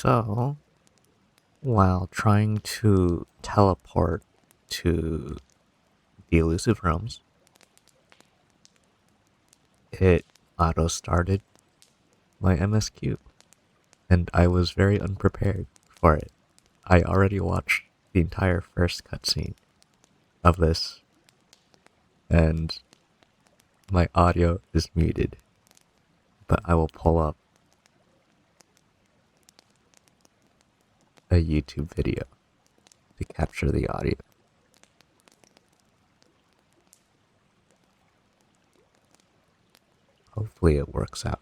So, while trying to teleport to the elusive realms, it auto-started my MS Cube, and I was very unprepared for it. I already watched the entire first cutscene of this, and my audio is muted, but I will pull up a YouTube video to capture the audio. Hopefully it works out.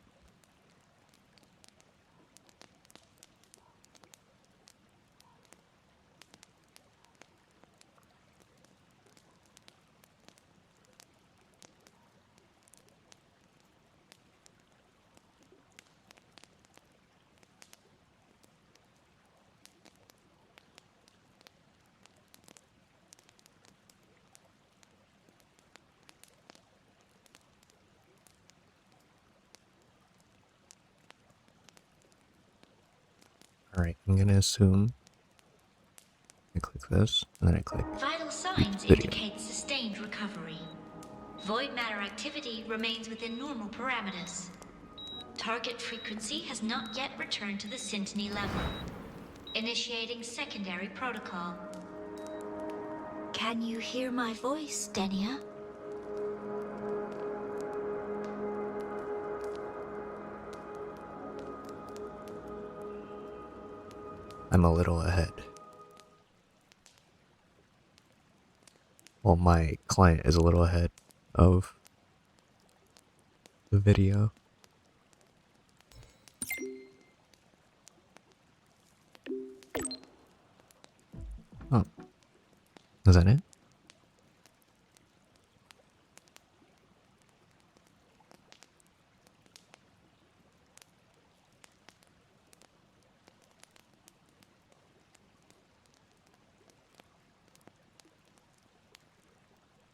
Alright, I'm gonna assume I click this, and then I click Vital signs indicate sustained recovery. Void matter activity remains within normal parameters. Target frequency has not yet returned to the Syntony level. Initiating secondary protocol. Can you hear my voice, Denia? I'm a little ahead. Well, my client is a little ahead of the video. Oh. Is that it?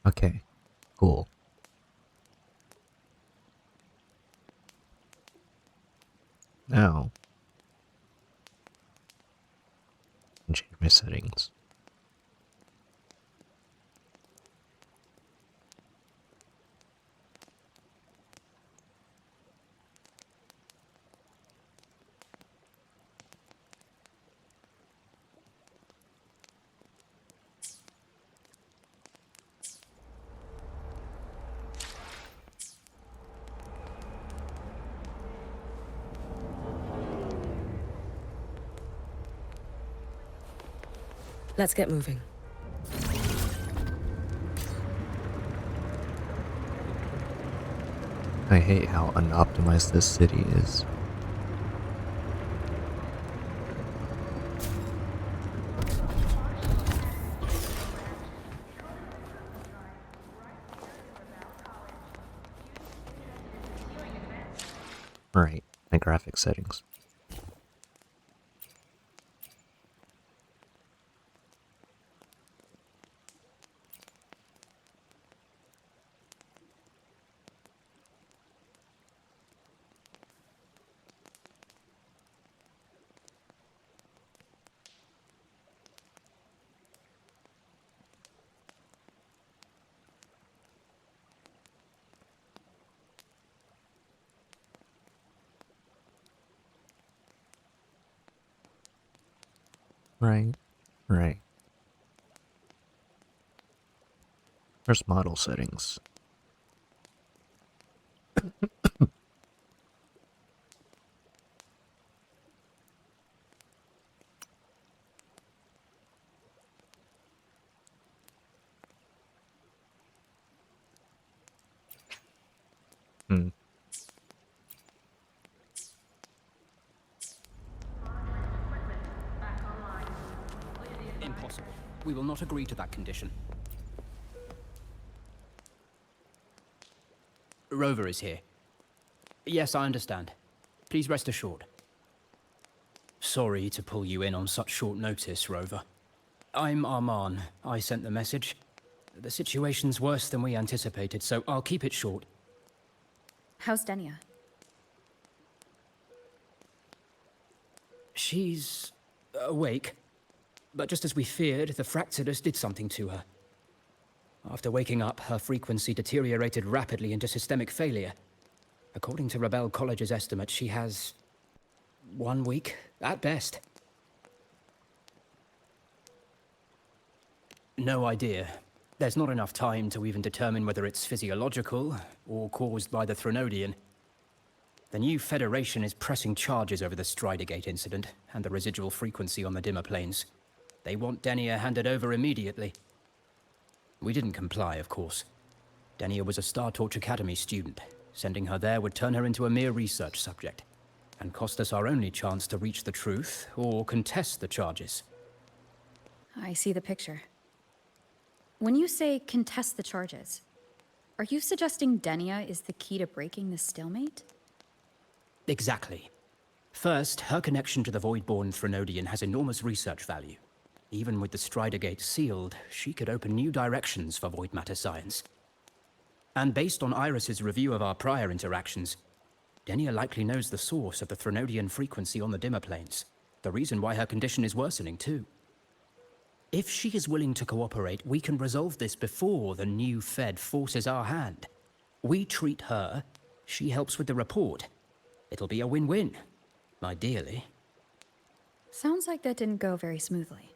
Okay, cool. Now, I can change my settings. Let's get moving. I hate how unoptimized this city is. Alright, my graphic settings. Right. Where's model settings? Impossible. We will not agree to that condition. Rover is here. Yes, I understand. Please rest assured. Sorry to pull you in on such short notice, Rover. I'm Arman. I sent the message. The situation's worse than we anticipated, so I'll keep it short. How's Denia? She's awake, but just as we feared, the Fractidus did something to her. After waking up, her frequency deteriorated rapidly into systemic failure. According to Rebel College's estimate, she has 1 week, at best. No idea. There's not enough time to even determine whether it's physiological or caused by the Threnodian. The new Federation is pressing charges over the Stridergate incident and the residual frequency on the dimmer planes. They want Denia handed over immediately. We didn't comply, of course. Denia was a Star Torch Academy student. Sending her there would turn her into a mere research subject, and cost us our only chance to reach the truth or contest the charges. I see the picture. When you say contest the charges, are you suggesting Denia is the key to breaking the stalemate? Exactly. First, her connection to the Voidborn Threnodian has enormous research value. Even with the Stridergate sealed, she could open new directions for void matter science. And based on Iris's review of our prior interactions, Denia likely knows the source of the Threnodian frequency on the dimmer planes. The reason why her condition is worsening, too. If she is willing to cooperate, we can resolve this before the new Fed forces our hand. We treat her, she helps with the report. It'll be a win-win, ideally. Sounds like that didn't go very smoothly.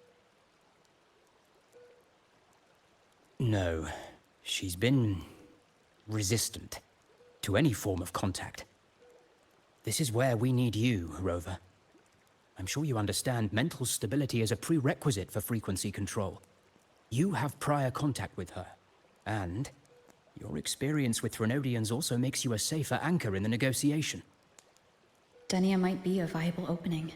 No, she's been resistant to any form of contact. This is where we need you, Rover. I'm sure you understand mental stability is a prerequisite for frequency control. You have prior contact with her, and your experience with Threnodians also makes you a safer anchor in the negotiation. Denia might be a viable opening.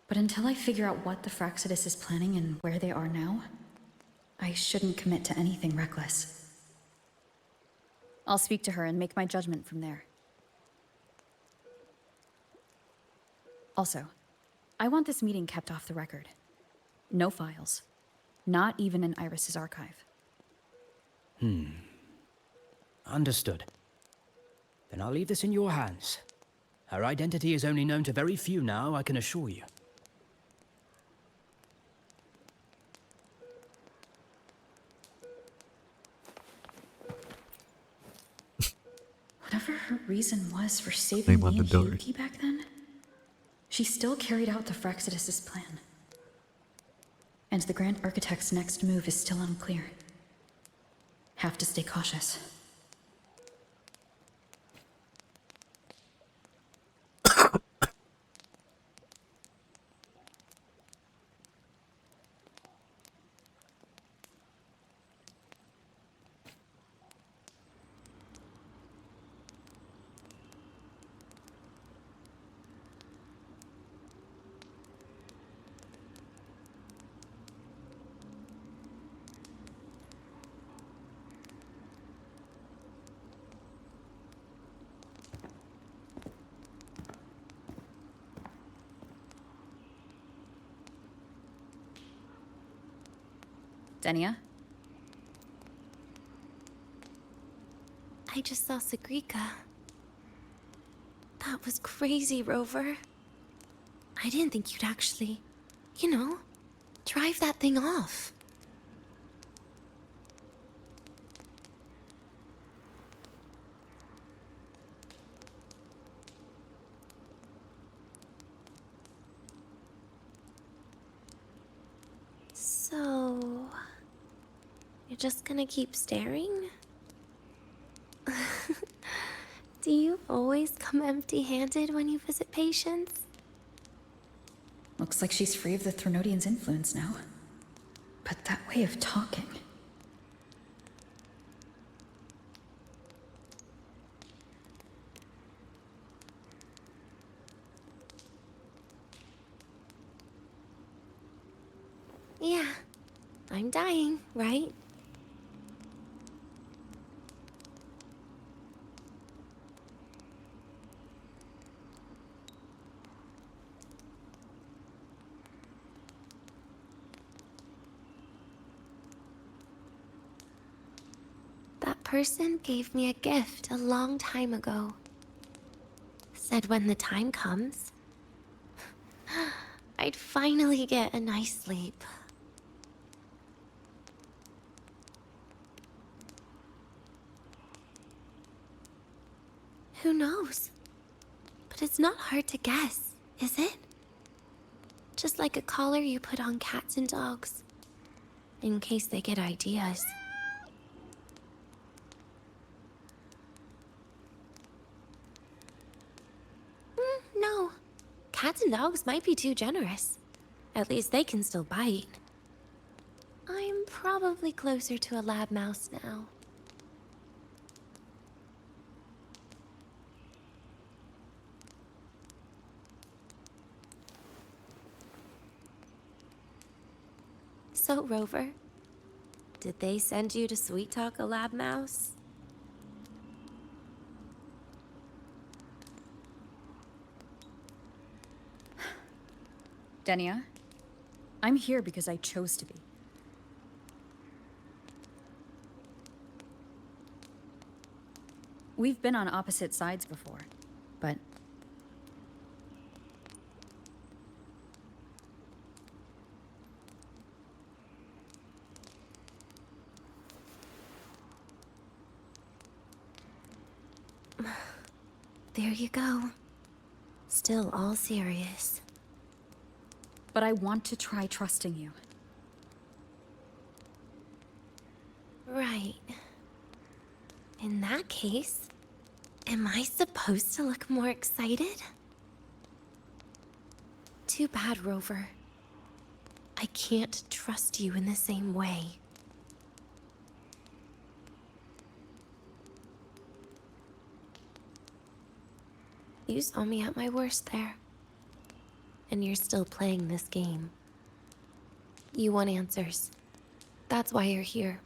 But until I figure out what the Fractidus is planning and where they are now, I shouldn't commit to anything reckless. I'll speak to her and make my judgment from there. Also, I want this meeting kept off the record. No files. Not even in Iris's archive. Understood. Then I'll leave this in your hands. Her identity is only known to very few now, I can assure you. Whatever her reason was for saving Name on me the and door. Yuki back then, she still carried out the Fractidus's plan. And the Grand Architect's next move is still unclear. Have to stay cautious. Denia? I just saw Sagrika. That was crazy, Rover. I didn't think you'd actually, drive that thing off. So, you're just gonna keep staring? Do you always come empty-handed when you visit patients? Looks like she's free of the Threnodian's influence now. But that way of talking... Yeah, I'm dying, right? That person gave me a gift a long time ago. Said when the time comes, I'd finally get a nice sleep. Who knows? But it's not hard to guess, is it? Just like a collar you put on cats and dogs, in case they get ideas. No. Cats and dogs might be too generous. At least they can still bite. I'm probably closer to a lab mouse now. So, Rover, did they send you to sweet talk a lab mouse? Denia, I'm here because I chose to be. We've been on opposite sides before, but... There you go. Still all serious. But I want to try trusting you. Right. In that case, am I supposed to look more excited? Too bad, Rover. I can't trust you in the same way. You saw me at my worst there. And you're still playing this game. You want answers. That's why you're here.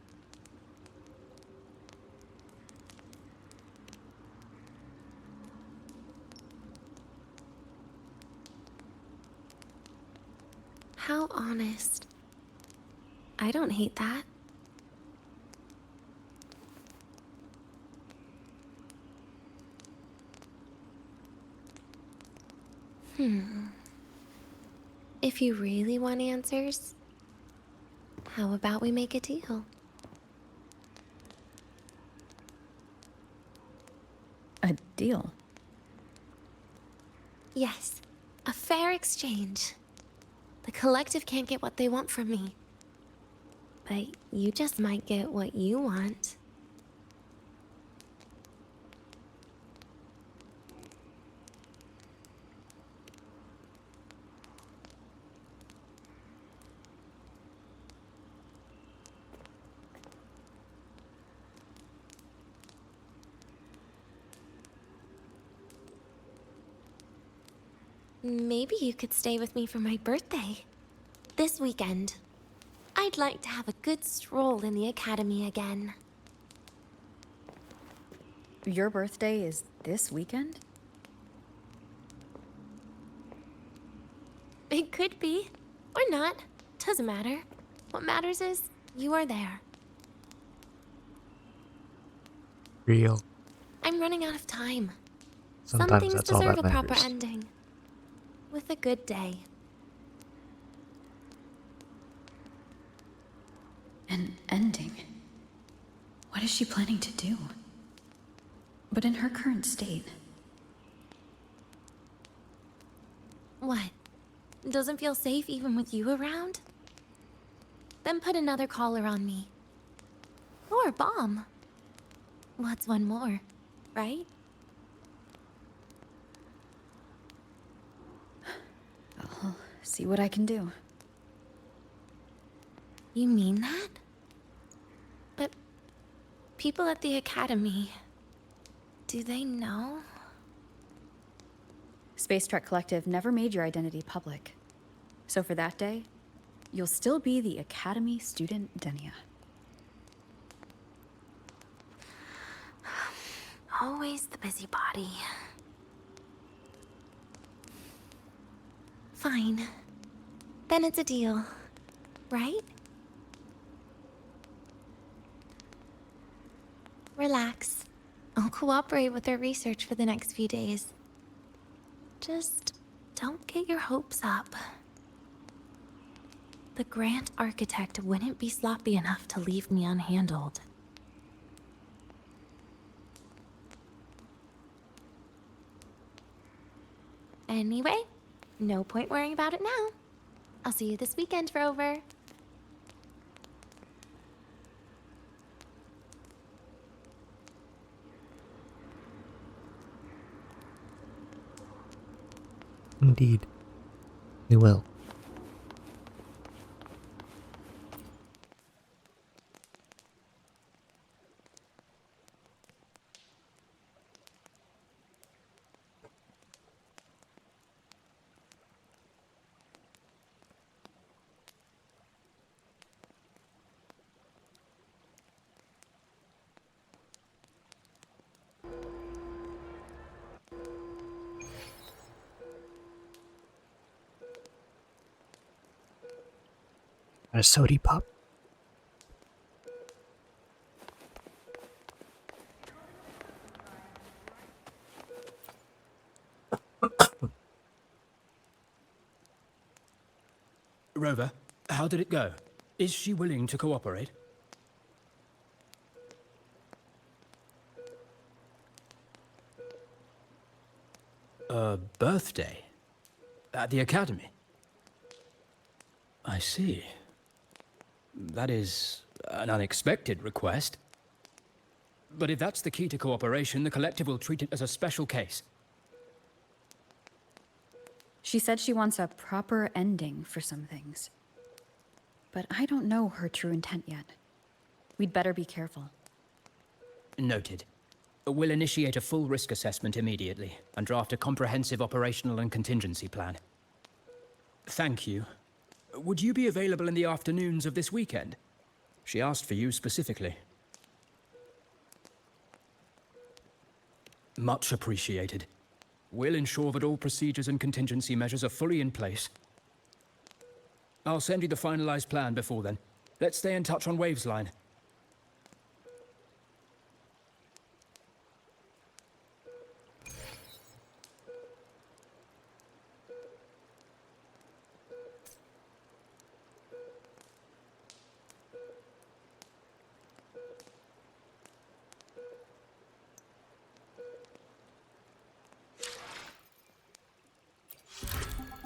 How honest. I don't hate that. If you really want answers, how about we make a deal? A deal? Yes, a fair exchange. The collective can't get what they want from me. But you just might get what you want. Maybe you could stay with me for my birthday. This weekend. I'd like to have a good stroll in the academy again. Your birthday is this weekend? It could be. Or not. Doesn't matter. What matters is you are there. Real. I'm running out of time. Some Sometimes things that's all deserve that a proper matters. ending. With a good day. An ending? What is she planning to do? But in her current state... What? Doesn't feel safe even with you around? Then put another collar on me. Or a bomb. What's one more, right? I'll see what I can do. You mean that? But people at the academy, do they know? Space Trek Collective never made your identity public. So for that day, you'll still be the Academy student Denia. Always the busybody. Fine. Then it's a deal, right? Relax. I'll cooperate with their research for the next few days. Just don't get your hopes up. The Grand Architect wouldn't be sloppy enough to leave me unhandled. Anyway, no point worrying about it now. I'll see you this weekend, Rover. Indeed. We will. A sody pop. Rover, how did it go? Is she willing to cooperate? A birthday? At the academy? I see. That is an unexpected request. But if that's the key to cooperation, the collective will treat it as a special case. She said she wants a proper ending for some things. But I don't know her true intent yet. We'd better be careful. Noted. We'll initiate a full risk assessment immediately and draft a comprehensive operational and contingency plan. Thank you. Would you be available in the afternoons of this weekend? She asked for you specifically. Much appreciated. We'll ensure that all procedures and contingency measures are fully in place. I'll send you the finalized plan before then. Let's stay in touch on Waves Line.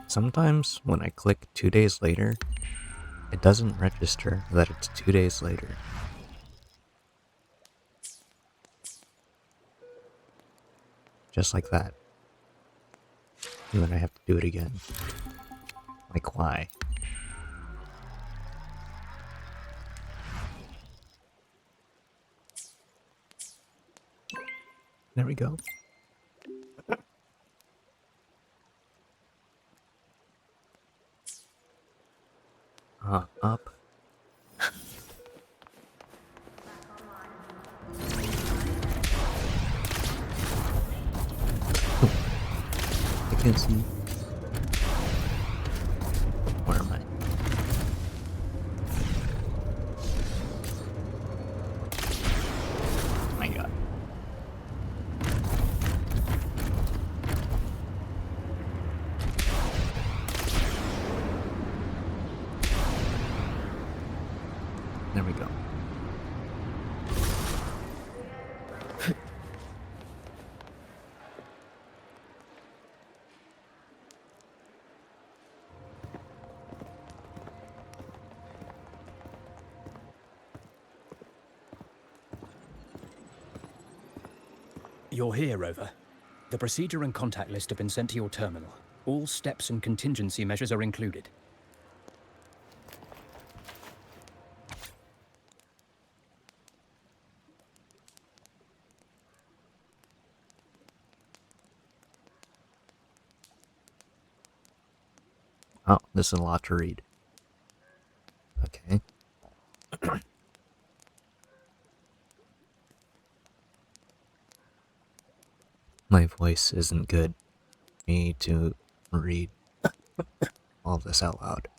Sometimes when I click 2 days later, it doesn't register that it's 2 days later. Just like that. And then I have to do it again. Like, why? There we go. Up. I can't see. Where am I? Oh my god. There we go. You're here, Rover. The procedure and contact list have been sent to your terminal. All steps and contingency measures are included. Oh, this is a lot to read. Okay. My voice isn't good. I need to read all this out loud.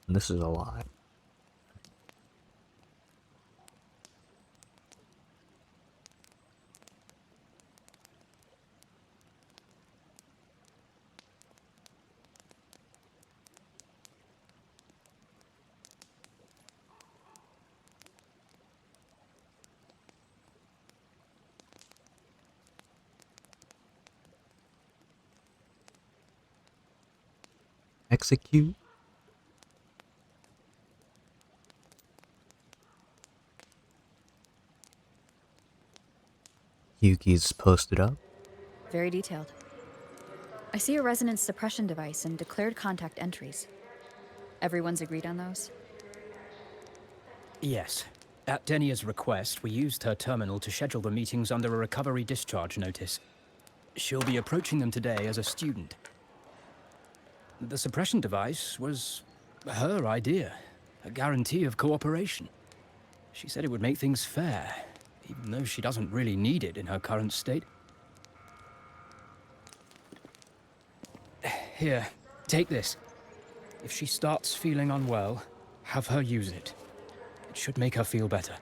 And this is a lot. execute. Yuki's posted up. Very detailed. I see a resonance suppression device and declared contact entries. Everyone's agreed on those? Yes. At Denia's request, we used her terminal to schedule the meetings under a recovery discharge notice. She'll be approaching them today as a student. The suppression device was her idea, a guarantee of cooperation. She said it would make things fair, even though she doesn't really need it in her current state. Here, take this. If she starts feeling unwell, have her use it. It should make her feel better.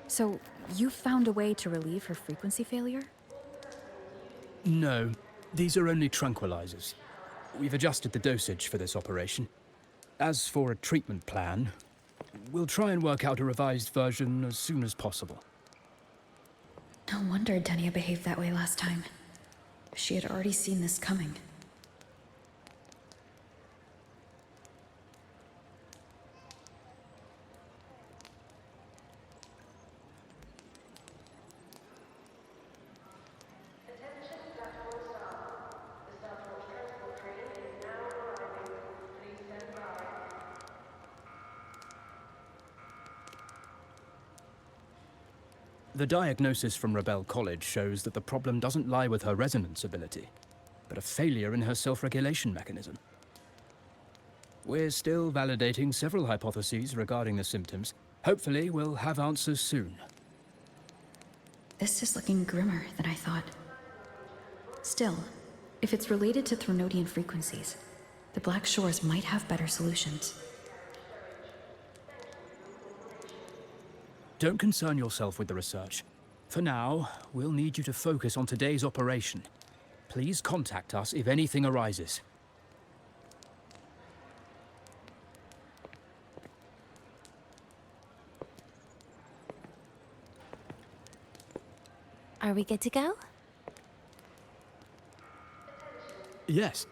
So, you found a way to relieve her frequency failure? No, these are only tranquilizers. We've adjusted the dosage for this operation. As for a treatment plan, we'll try and work out a revised version as soon as possible. No wonder Denia behaved that way last time. She had already seen this coming. The diagnosis from Rebel College shows that the problem doesn't lie with her resonance ability, but a failure in her self-regulation mechanism. We're still validating several hypotheses regarding the symptoms. Hopefully, we'll have answers soon. This is looking grimmer than I thought. Still, if it's related to Threnodian frequencies, the Black Shores might have better solutions. Don't concern yourself with the research. For now, we'll need you to focus on today's operation. Please contact us if anything arises. Are we good to go? Yes.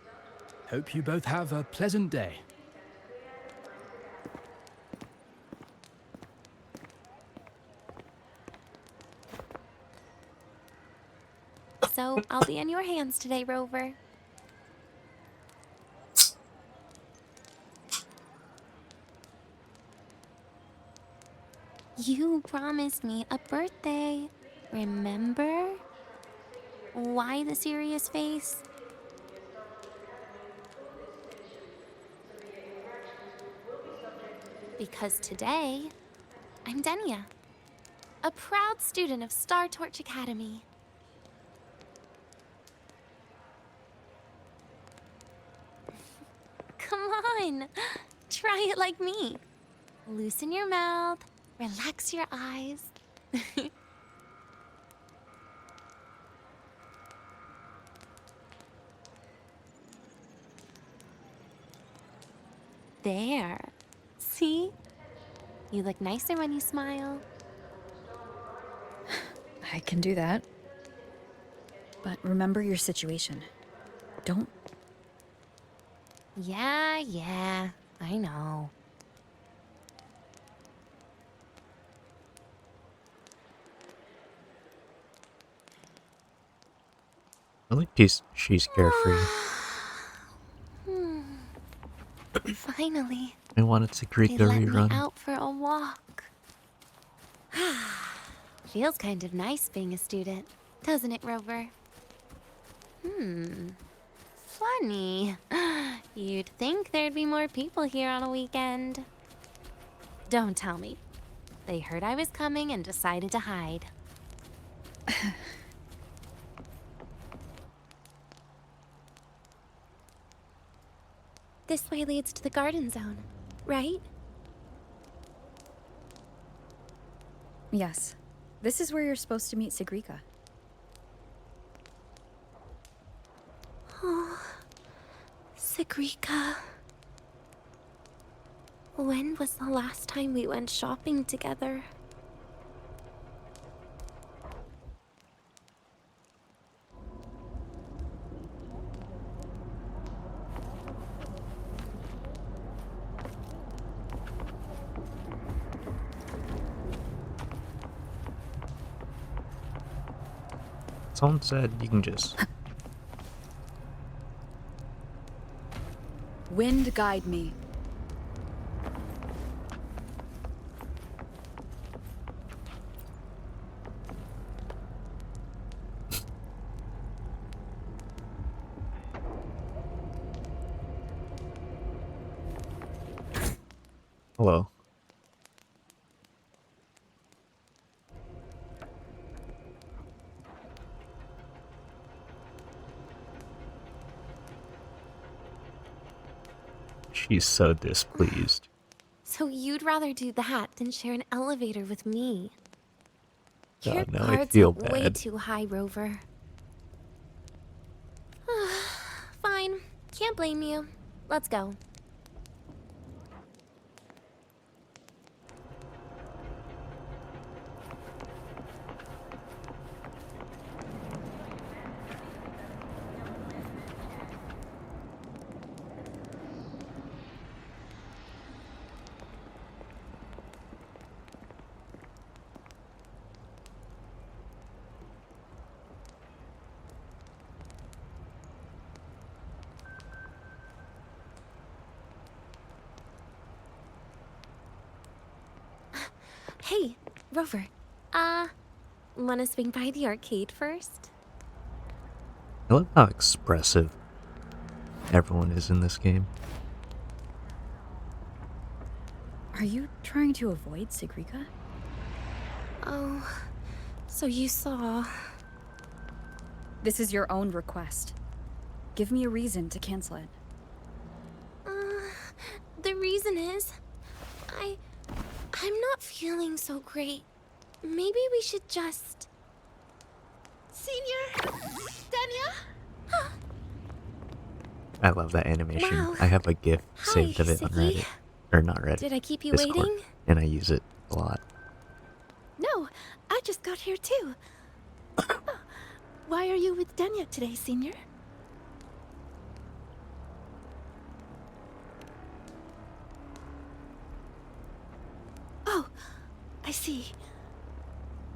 Hope you both have a pleasant day. So, I'll be in your hands today, Rover. You promised me a birthday. Remember? Why the serious face? Because today, I'm Denia, a proud student of Star Torch Academy. Come on, try it like me. Loosen your mouth, relax your eyes. There. See? You look nicer when you smile. I can do that. But remember your situation. Don't... Yeah, I know. I like she's carefree. Finally, I wanted to greet they the let me rerun. out for a walk. Feels kind of nice being a student, doesn't it, Rover? Funny. You'd think there'd be more people here on a weekend. Don't tell me. They heard I was coming and decided to hide. This way leads to the garden zone, right? Yes. This is where you're supposed to meet Sigrika. Sigrika. When was the last time we went shopping together? Someone said you can just... Wind guide me. Hello. She's so displeased. So you'd rather do that than share an elevator with me? Your God, now I guard's feel up way bad. too high, Rover. Fine. Can't blame you. Let's go. Hey, Rover. Wanna swing by the arcade first? I love how expressive everyone is in this game. Are you trying to avoid Sigrika? Oh, so you saw... This is your own request. Give me a reason to cancel it. The reason is... I'm not feeling so great. Maybe we should just... Senior? Danya? I love that animation. Wow. I have a GIF Hi, saved of it on Siggy. Reddit. Or not Reddit. Did I keep you Discord. waiting? And I use it a lot. No, I just got here too. Why are you with Danya today, Senior? Oh, I see.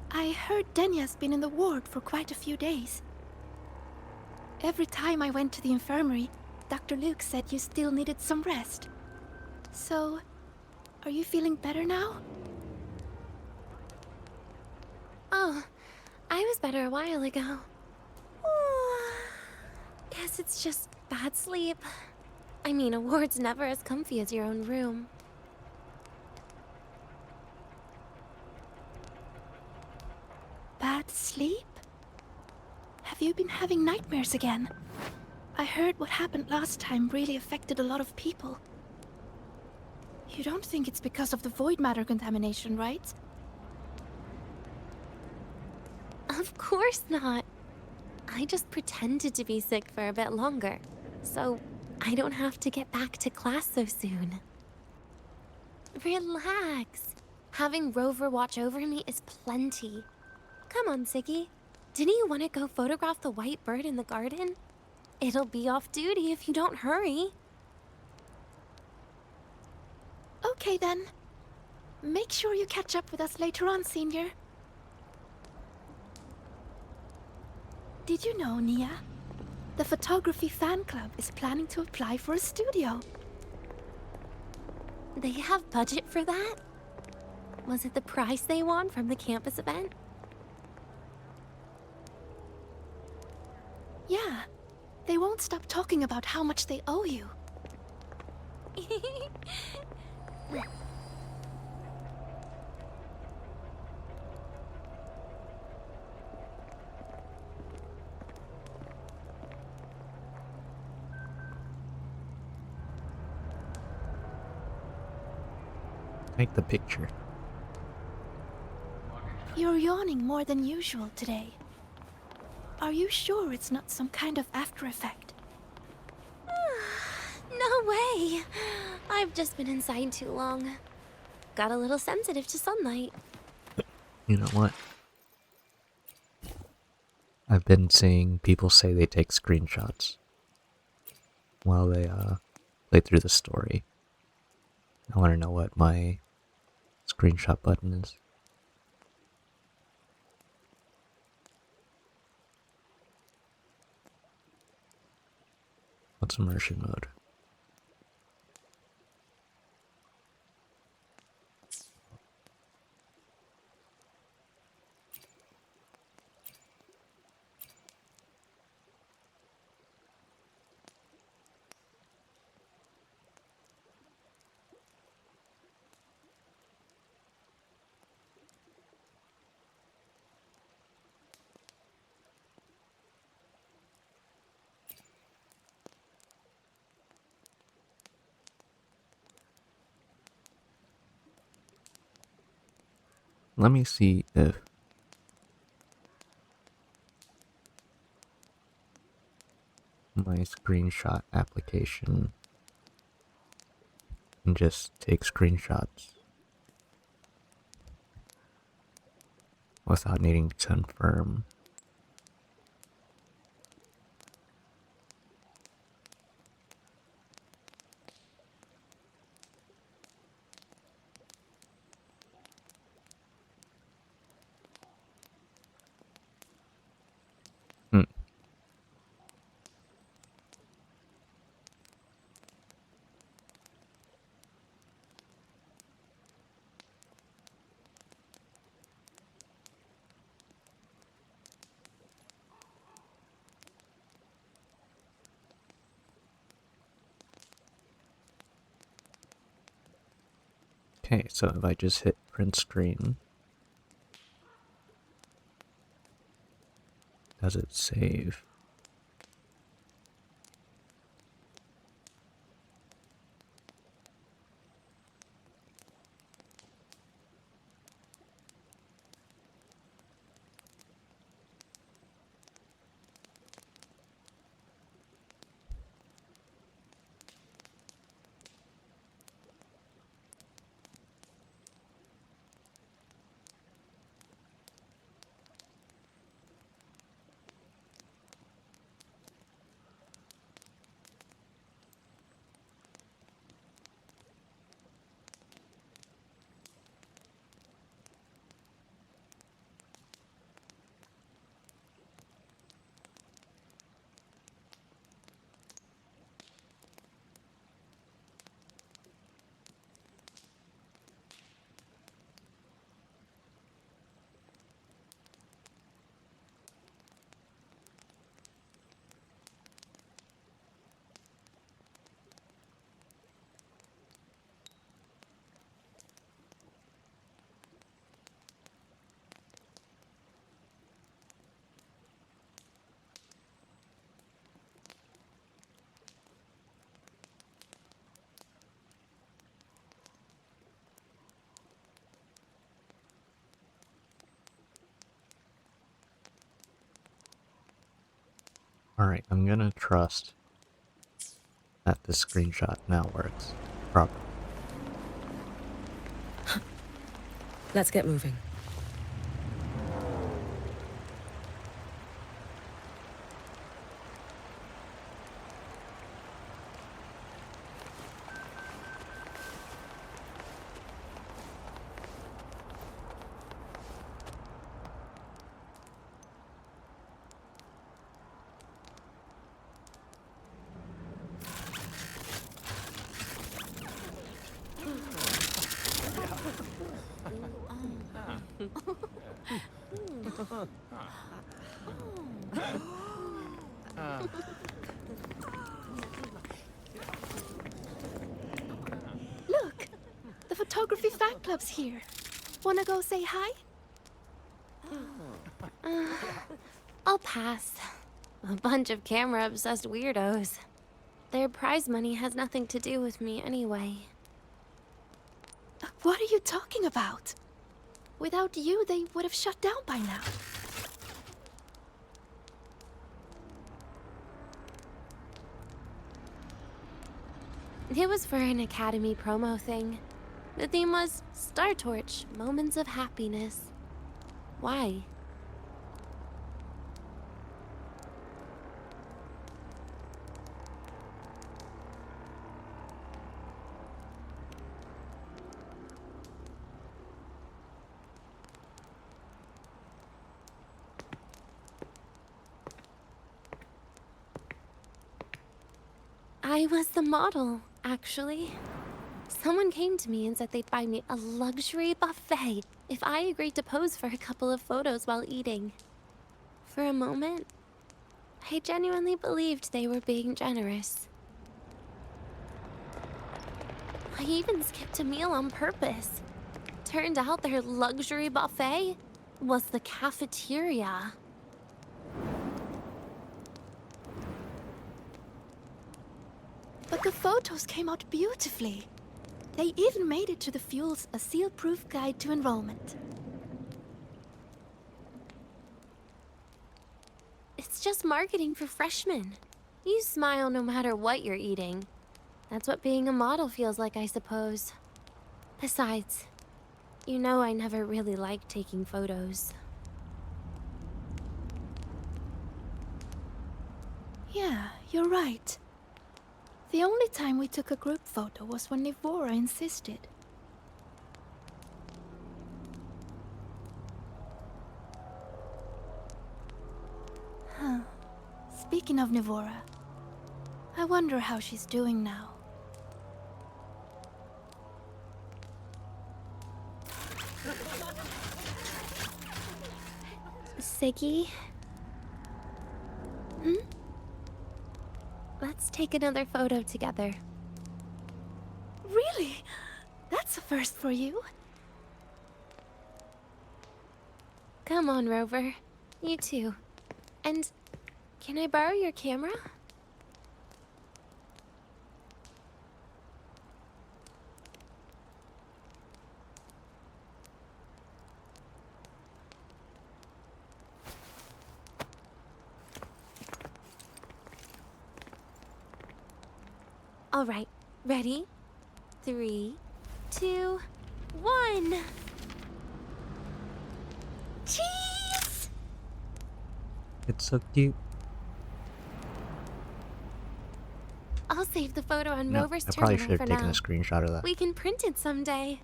I heard Danya's been in the ward for quite a few days. Every time I went to the infirmary, Dr. Luke said you still needed some rest. So, are you feeling better now? Oh, I was better a while ago. Guess it's just bad sleep. I mean, a ward's never as comfy as your own room. Bad sleep? Have you been having nightmares again? I heard what happened last time really affected a lot of people. You don't think it's because of the void matter contamination, right? Of course not. I just pretended to be sick for a bit longer, so I don't have to get back to class so soon. Relax. Having Rover watch over me is plenty. Come on, Siggy. Didn't you want to go photograph the white bird in the garden? It'll be off duty if you don't hurry. Okay then. Make sure you catch up with us later on, Senior. Did you know, Nia? The photography fan club is planning to apply for a studio. They have budget for that? Was it the prize they won from the campus event? Yeah. They won't stop talking about how much they owe you. Take the picture. You're yawning more than usual today. Are you sure it's not some kind of after effect? No way! I've just been inside too long. Got a little sensitive to sunlight. You know what? I've been seeing people say they take screenshots while they play through the story. I want to know what my screenshot button is. What's immersion mode? Let me see if my screenshot application can just take screenshots without needing to confirm. Hmm. Okay, so if I just hit print screen, does it save? Alright, I'm gonna trust that this screenshot now works properly. Let's get moving. Look! The photography fan club's here. Wanna go say hi? I'll pass. A bunch of camera-obsessed weirdos. Their prize money has nothing to do with me anyway. What are you talking about? Without you, they would have shut down by now. It was for an Academy promo thing. The theme was Star Torch, Moments of Happiness. Why? I was the model, actually. Someone came to me and said they'd buy me a luxury buffet if I agreed to pose for a couple of photos while eating. For a moment, I genuinely believed they were being generous. I even skipped a meal on purpose. Turned out their luxury buffet was the cafeteria. But the photos came out beautifully. They even made it to the Fuel's A Seal-Proof Guide to Enrollment. It's just marketing for freshmen. You smile no matter what you're eating. That's what being a model feels like, I suppose. Besides, you know I never really liked taking photos. Yeah, you're right. The only time we took a group photo was when Nivora insisted. Huh. Speaking of Nivora, I wonder how she's doing now. Siggy? Let's take another photo together. Really? That's a first for you. Come on, Rover. You too. And can I borrow your camera? All right, ready? 3, 2, 1. Cheese! It's so cute. I'll save the photo on No, Rover's I probably terminal should have for taken now. a screenshot of that. We can print it someday.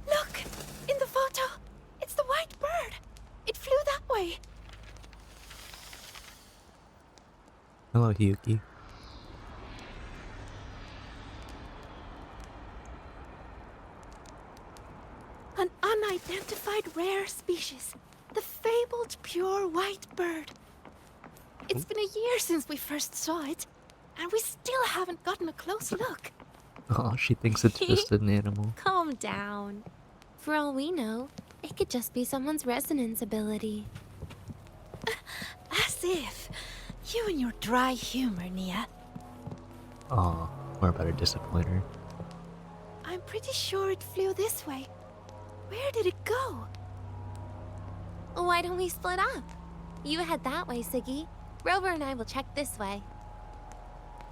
Look! In the photo! It's the white bird! It flew that way! Hello, Hyuki. An unidentified rare species. The fabled pure white bird. It's been a year since we first saw it, and we still haven't gotten a close look. Oh, she thinks it's just an animal. Calm down. For all we know, it could just be someone's resonance ability. As if. You and your dry humor, Nia. Aw, we're about to disappoint her. I'm pretty sure it flew this way. Where did it go? Why don't we split up? You head that way, Siggy. Rover and I will check this way.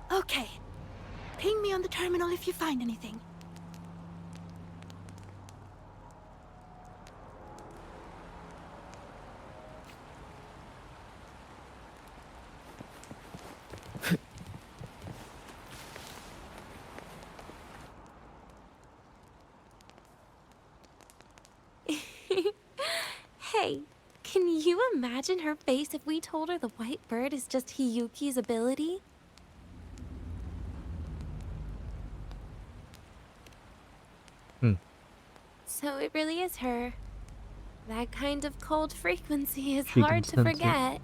Okay. Ping me on the terminal if you find anything. Hey, can you imagine her face if we told her the white bird is just Hiyuki's ability? So it really is her. That kind of cold frequency is She hard can to sense it. forget.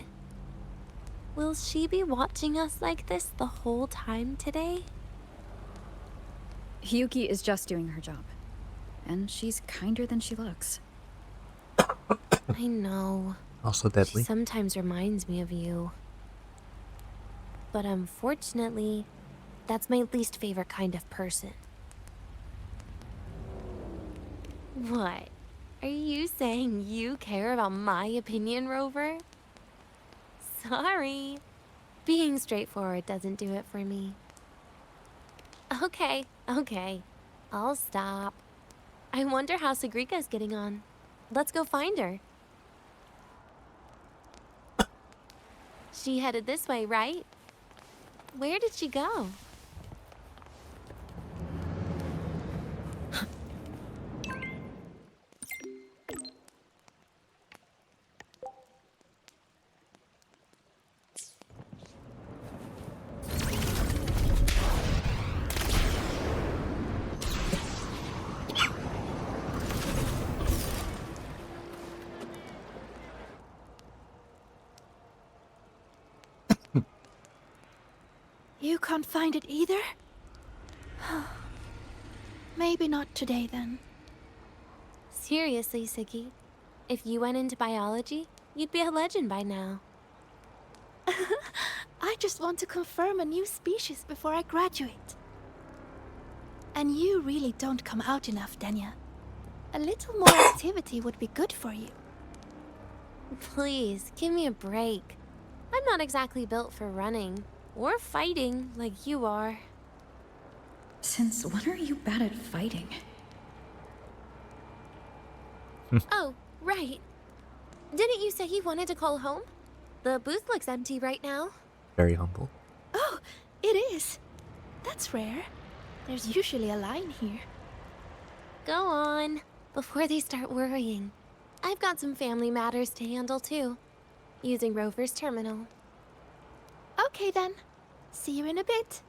Will she be watching us like this the whole time today? Hyuki is just doing her job. And she's kinder than she looks. I know. Also She deadly. sometimes reminds me of you. But unfortunately, that's my least favorite kind of person. What? Are you saying you care about my opinion, Rover? Sorry. Being straightforward doesn't do it for me. Okay. I'll stop. I wonder how Sagrika's getting on. Let's go find her. She headed this way, right? Where did she go? You can't find it either? Maybe not today then. Seriously, Siggy. If you went into biology, you'd be a legend by now. I just want to confirm a new species before I graduate. And you really don't come out enough, Denya. A little more activity would be good for you. Please, give me a break. I'm not exactly built for running or fighting like you are. Since when are you bad at fighting? Oh, right. Didn't you say you wanted to call home? The booth looks empty right now. Very humble. Oh, it is. That's rare. There's usually a line here. Go on, before they start worrying. I've got some family matters to handle too, using Rover's terminal. Okay then. See you in a bit.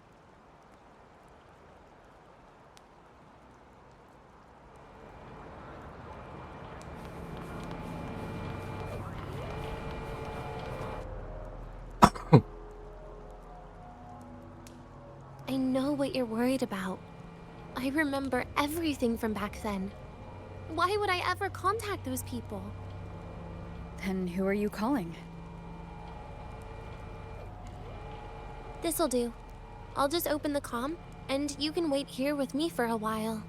I know what you're worried about. I remember everything from back then. Why would I ever contact those people? Then who are you calling? This'll do. I'll just open the comm, and you can wait here with me for a while.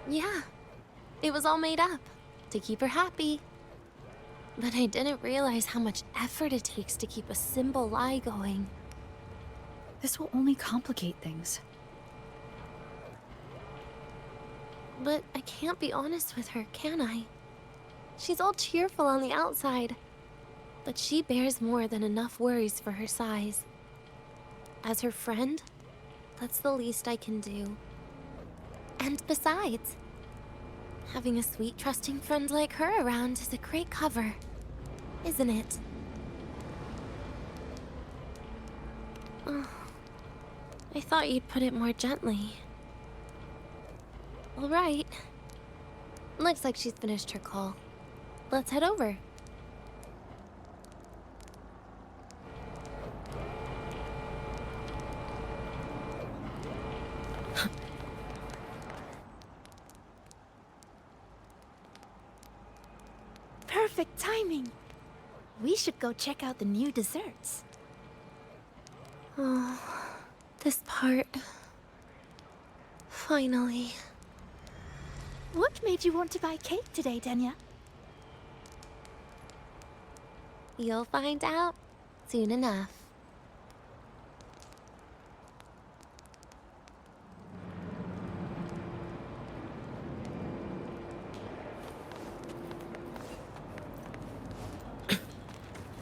Yeah, it was all made up, to keep her happy. But I didn't realize how much effort it takes to keep a simple lie going. This will only complicate things. But I can't be honest with her, can I? She's all cheerful on the outside, but she bears more than enough worries for her size. As her friend, that's the least I can do. And besides, having a sweet, trusting friend like her around is a great cover, isn't it? Oh, I thought you'd put it more gently. All right. Looks like she's finished her call. Let's head over. Perfect timing. We should go check out the new desserts. Oh, this part. Finally. What made you want to buy cake today, Denya? You'll find out soon enough.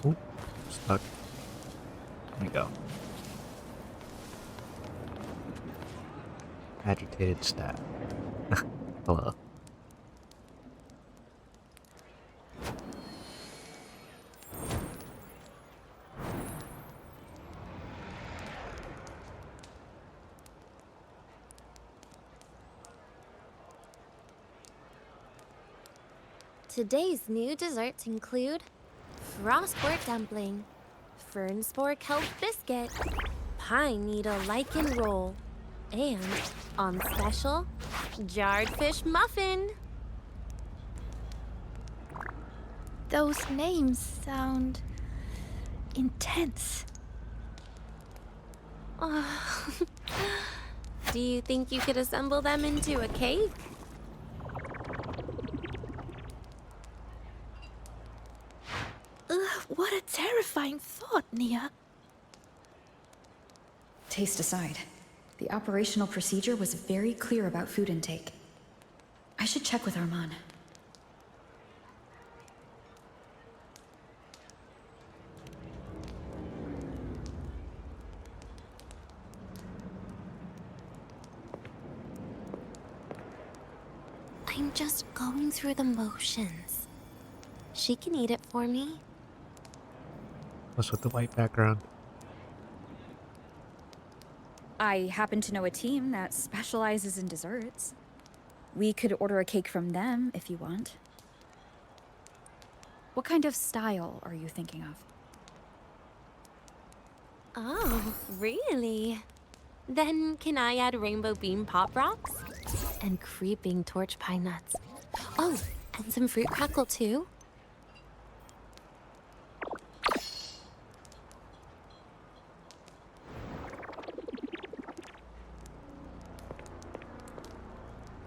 Ooh, stuck. There we go. Agitated stat. Hello. Today's new desserts include frostwort dumpling, fern spore kelp biscuit, pine needle lichen roll, and, on special, jarred fish muffin. Those names sound intense. Oh. Do you think you could assemble them into a cake? Ugh, what a terrifying thought, Nia. Taste aside, the operational procedure was very clear about food intake. I should check with Arman. I'm just going through the motions. She can eat it for me. What's with the white background? I happen to know a team that specializes in desserts. We could order a cake from them if you want. What kind of style are you thinking of? Oh, really? Then can I add rainbow beam pop rocks? And creeping torch pine nuts. Oh, and some fruit crackle too?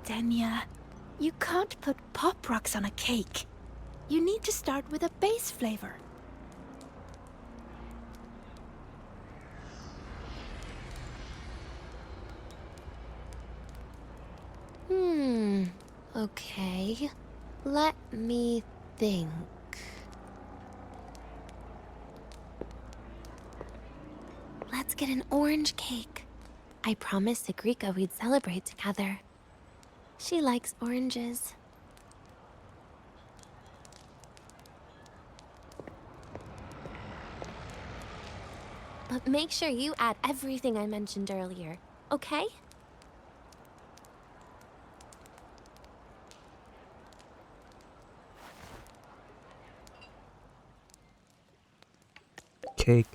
Denya, you can't put pop rocks on a cake. You need to start with a base flavor. Okay. Let me think. Let's get an orange cake. I promised Sigrika we'd celebrate together. She likes oranges. But make sure you add everything I mentioned earlier, okay? Cake.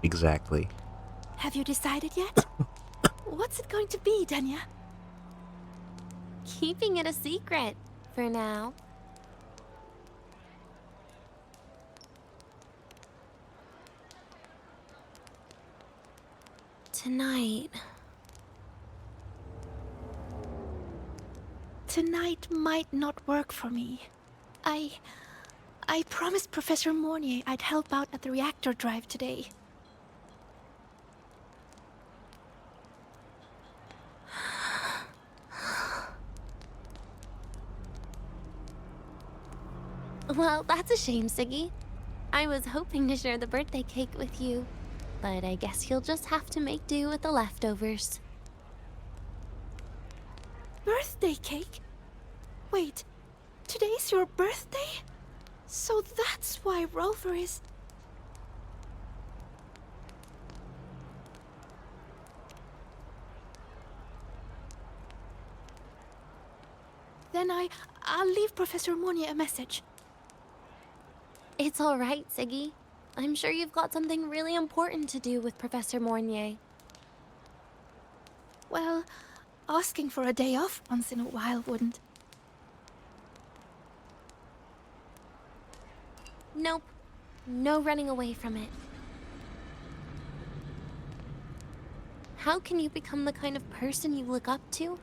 Exactly. Have you decided yet? What's it going to be, Denya? Keeping it a secret for now. Tonight. Tonight might not work for me. I promised Professor Mornier I'd help out at the reactor drive today. Well, that's a shame, Siggy. I was hoping to share the birthday cake with you, but I guess you'll just have to make do with the leftovers. Birthday cake? Wait, today's your birthday? So that's why Rover is... Then I'll leave Professor Mornier a message. It's all right, Siggy. I'm sure you've got something really important to do with Professor Mornier. Well, asking for a day off once in a while wouldn't. Nope. No running away from it. How can you become the kind of person you look up to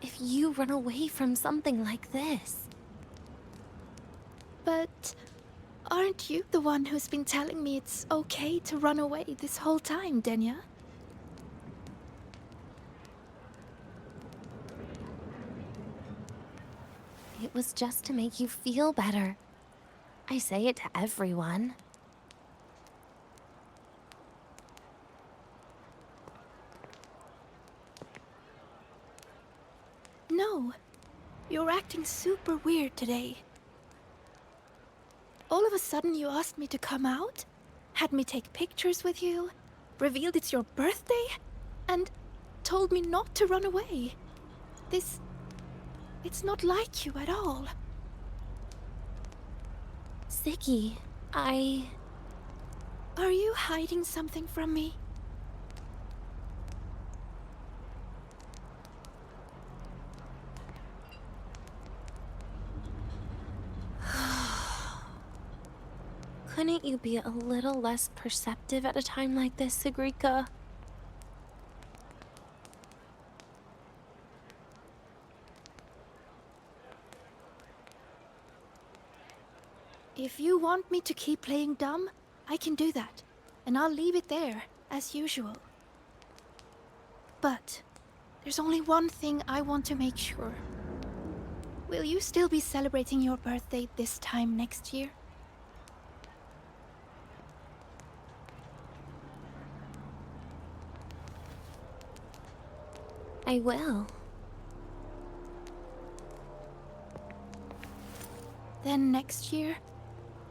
if you run away from something like this? But aren't you the one who's been telling me it's okay to run away this whole time, Denya? It was just to make you feel better. I say it to everyone. No, you're acting super weird today. All of a sudden you asked me to come out, had me take pictures with you, revealed it's your birthday, and told me not to run away. It's not like you at all. Siggy, Are you hiding something from me? Couldn't you be a little less perceptive at a time like this, Sigrika? If you want me to keep playing dumb, I can do that. And I'll leave it there, as usual. But there's only one thing I want to make sure. Will you still be celebrating your birthday this time next year? I will. Then next year,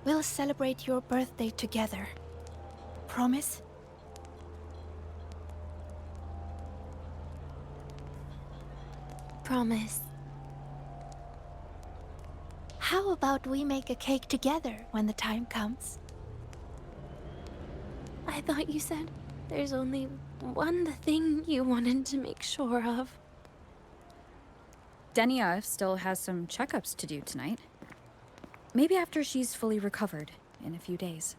we'll celebrate your birthday together. Promise? Promise. How about we make a cake together when the time comes? I thought you said there's only one thing you wanted to make sure of. Denia still has some checkups to do tonight. Maybe after she's fully recovered in a few days.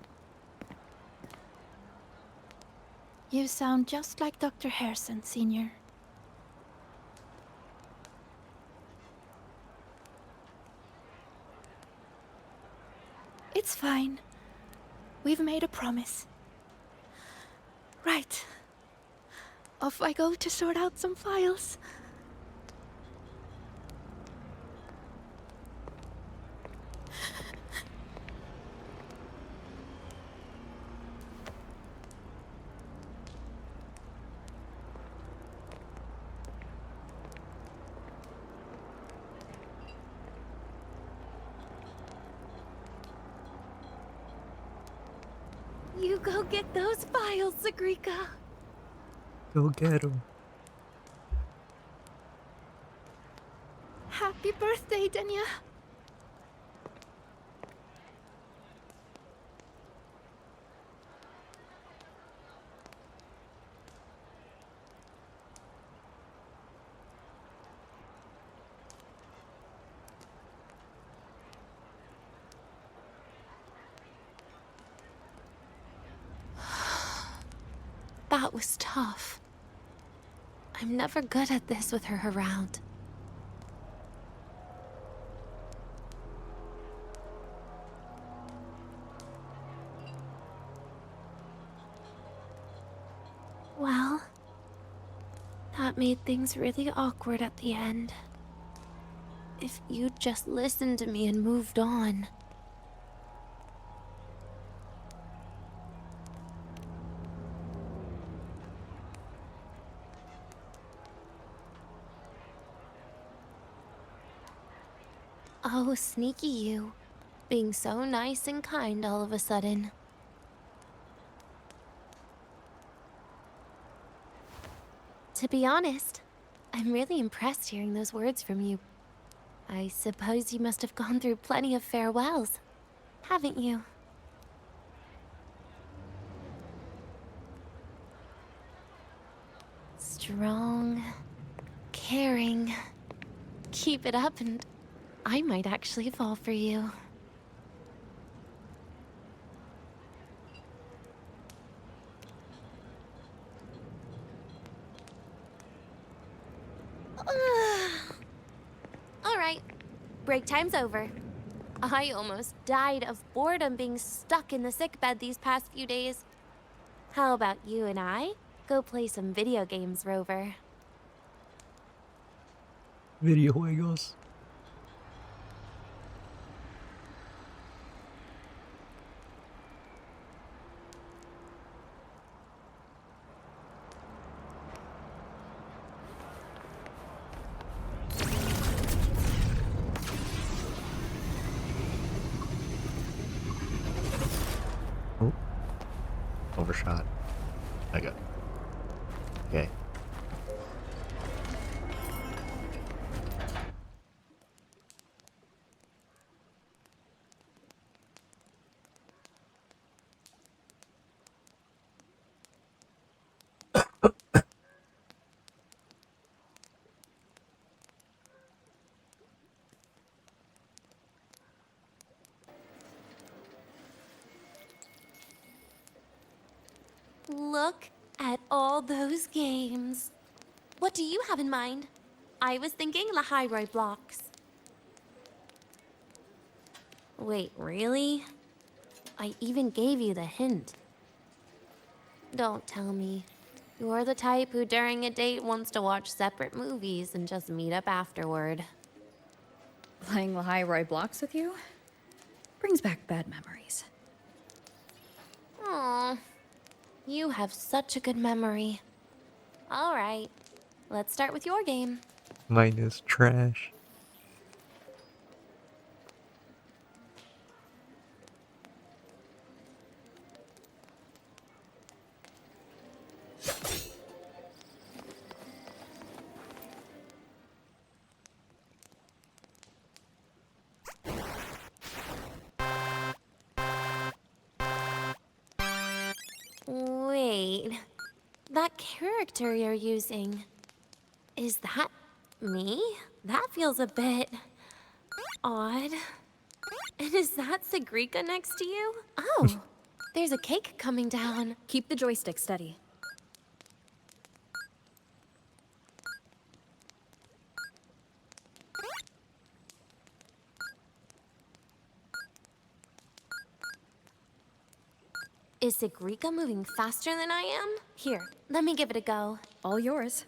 You sound just like Dr. Harrison, Senior. It's fine. We've made a promise. Right. Off I go to sort out some files. You go get those files, Sagrika. Go get him. Happy birthday, Denia. That was tough. I'm never good at this with her around. Well, that made things really awkward at the end. If you'd just listened to me and moved on. Oh, sneaky you. Being so nice and kind all of a sudden. To be honest, I'm really impressed hearing those words from you. I suppose you must have gone through plenty of farewells, haven't you? Strong, caring. Keep it up and I might actually fall for you. Alright, break time's over. I almost died of boredom being stuck in the sickbed these past few days. How about you and I go play some video games, Rover? Videojuegos. Oh. Overshot. I got. Okay. Look at all those games. What do you have in mind? I was thinking Lahai-Roi blocks. Wait, really? I even gave you the hint. Don't tell me. You're the type who during a date wants to watch separate movies and just meet up afterward. Playing Lahai-Roi blocks with you brings back bad memories. Aw, you have such a good memory. All right, let's start with your game. Mine is trash. character you're using. Is that me? That feels a bit odd. And is that Sigrika next to you? Oh, there's a cake coming down. Keep the joystick steady. Is Sigrika moving faster than I am? Here, let me give it a go. All yours.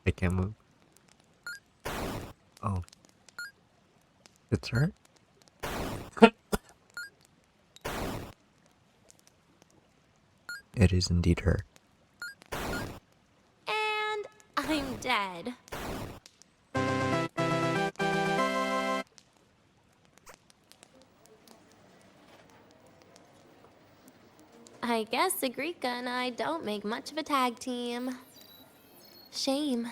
I can't move. Oh. It's her? It is indeed her. And I'm dead. I guess Sigrika and I don't make much of a tag team. Shame.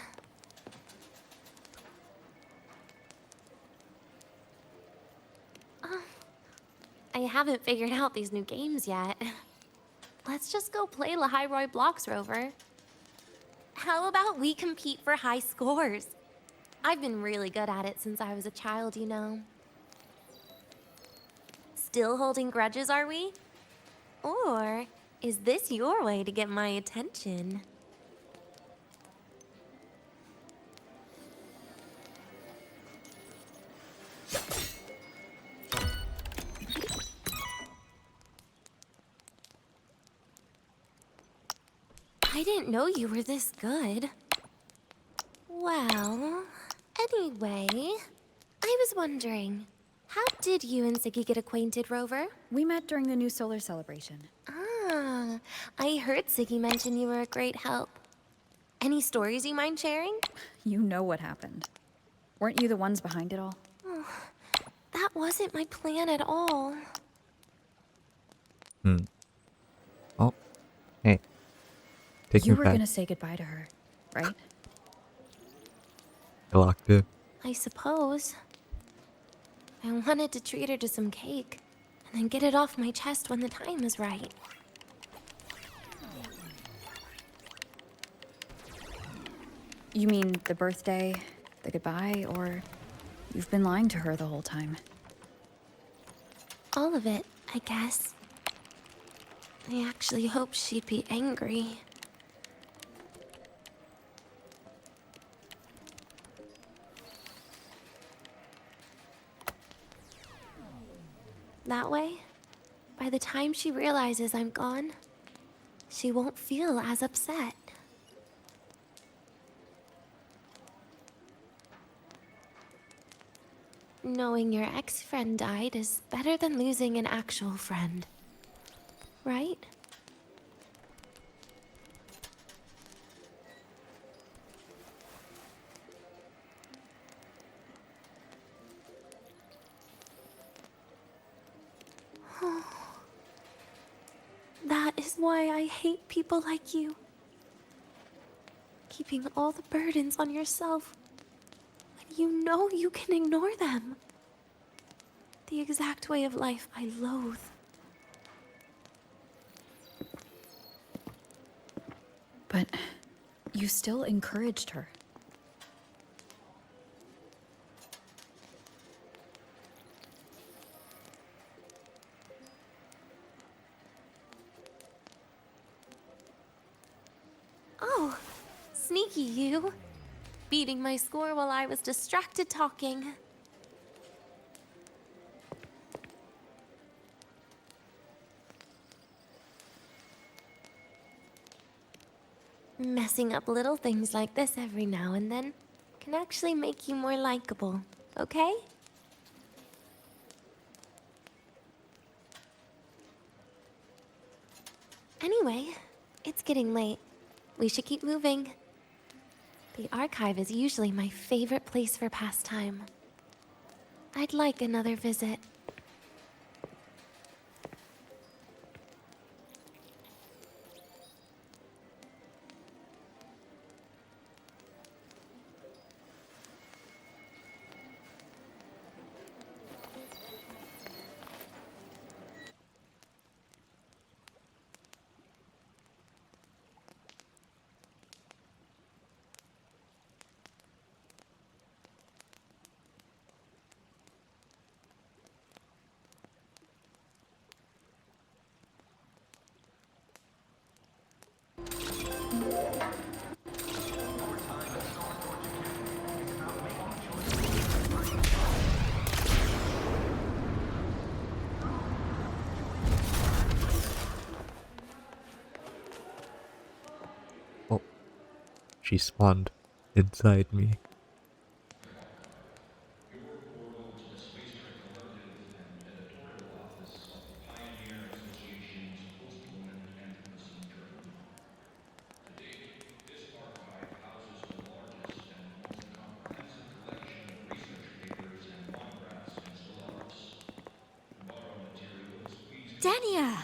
I haven't figured out these new games yet. Let's just go play Lahai-Roi blocks, Rover. How about we compete for high scores? I've been really good at it since I was a child, you know. Still holding grudges, are we? Or is this your way to get my attention? I didn't know you were this good. Well, anyway, I was wondering, how did you and Siggy get acquainted, Rover? We met during the new solar celebration. Ah, I heard Siggy mention you were a great help. Any stories you mind sharing? You know what happened. Weren't you the ones behind it all? That wasn't my plan at all. Oh. Hey. Take You me were back. gonna say goodbye to her, right? I locked it. I suppose. I wanted to treat her to some cake, and then get it off my chest when the time is right. You mean the birthday, the goodbye, or you've been lying to her the whole time? All of it, I guess. I actually hoped she'd be angry. That way, by the time she realizes I'm gone, she won't feel as upset. Knowing your ex-friend died is better than losing an actual friend. Right? That is why I hate people like you. Keeping all the burdens on yourself when you know you can ignore them. The exact way of life I loathe. But you still encouraged her. Oh, sneaky you. Beating my score while I was distracted talking. Messing up little things like this every now and then can actually make you more likable, okay? Anyway, it's getting late. We should keep moving. The archive is usually my favorite place for pastime. I'd like another visit. she spawned inside me. Dania!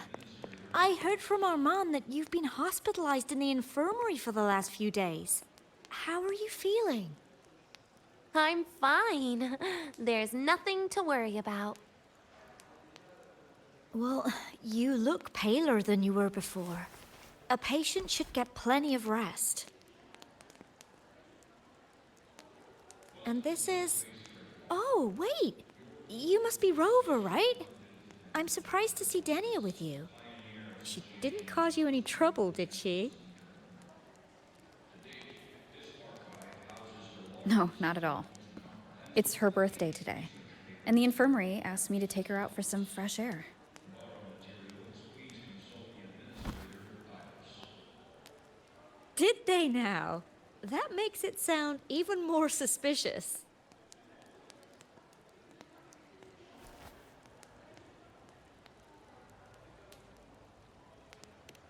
I heard from Armand that you've been hospitalized in the infirmary for the last few days. How are you feeling? I'm fine. There's nothing to worry about. Well, you look paler than you were before. A patient should get plenty of rest. And this is... Oh, wait! You must be Rover, right? I'm surprised to see Dania with you. She didn't cause you any trouble, did she? No, not at all. It's her birthday today, and the infirmary asked me to take her out for some fresh air. Did they now? That makes it sound even more suspicious.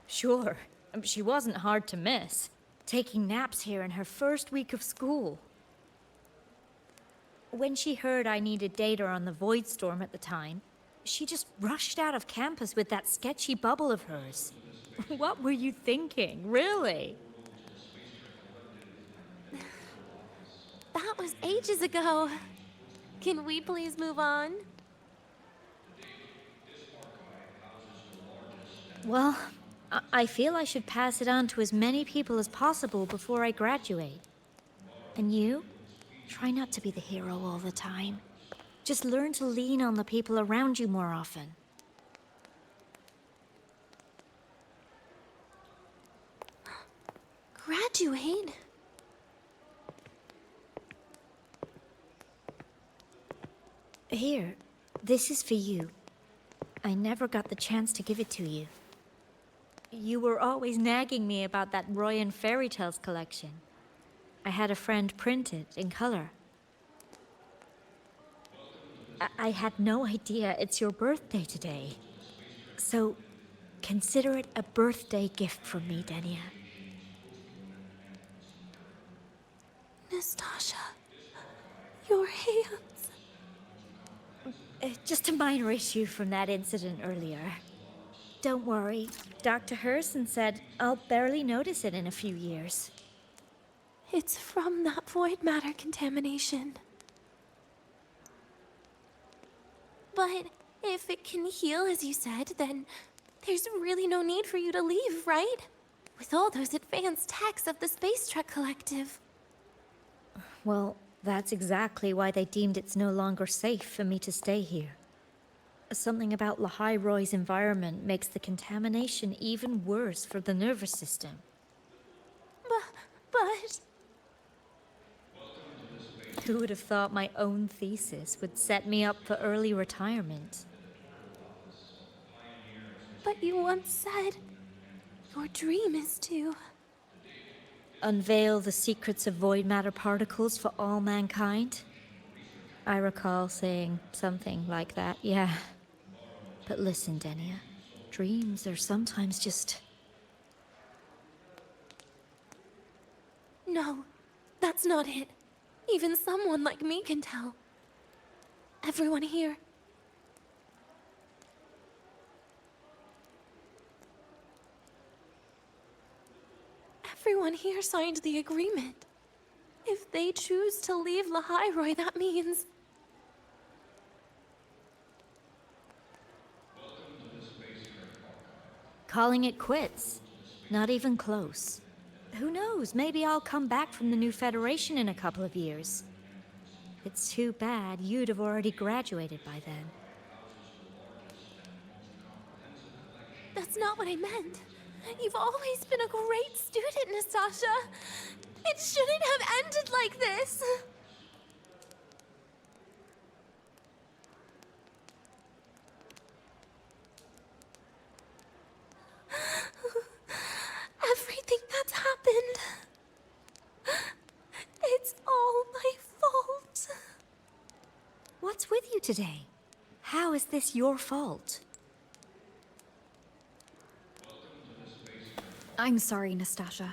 Sure, she wasn't hard to miss. Taking naps here in her first week of school. When she heard I needed data on the Void Storm at the time, she just rushed out of campus with that sketchy bubble of hers. What were you thinking, really? That was ages ago. Can we please move on? Well, I feel I should pass it on to as many people as possible before I graduate. And you? Try not to be the hero all the time. Just learn to lean on the people around you more often. Graduate? Here, this is for you. I never got the chance to give it to you. You were always nagging me about that Roy and Fairy Tales collection. I had a friend print it in color. I had no idea it's your birthday today. So, consider it a birthday gift from me, Dania. Nastasha, your hands. Just a minor issue from that incident earlier. Don't worry. Dr. Herson said I'll barely notice it in a few years. It's from that void matter contamination. But if it can heal, as you said, then there's really no need for you to leave, right? With all those advanced techs of the Space Trek Collective. Well, that's exactly why they deemed it's no longer safe for me to stay here. Something about Lahai-Roi's environment makes the contamination even worse for the nervous system. But... Who would have thought my own thesis would set me up for early retirement? But you once said your dream is to... Unveil the secrets of void matter particles for all mankind? I recall saying something like that, yeah. But listen, Denia, dreams are sometimes just... No, that's not it. Even someone like me can tell. Everyone here. Everyone here signed the agreement. If they choose to leave Lahai-Roi, that means... Calling it quits. Not even close. Who knows, maybe I'll come back from the new Federation in a couple of years. It's too bad you'd have already graduated by then. That's not what I meant. You've always been a great student, Nastasha. It shouldn't have ended like this. Everything that's happened. today. How is this your fault? I'm sorry, Nastasha.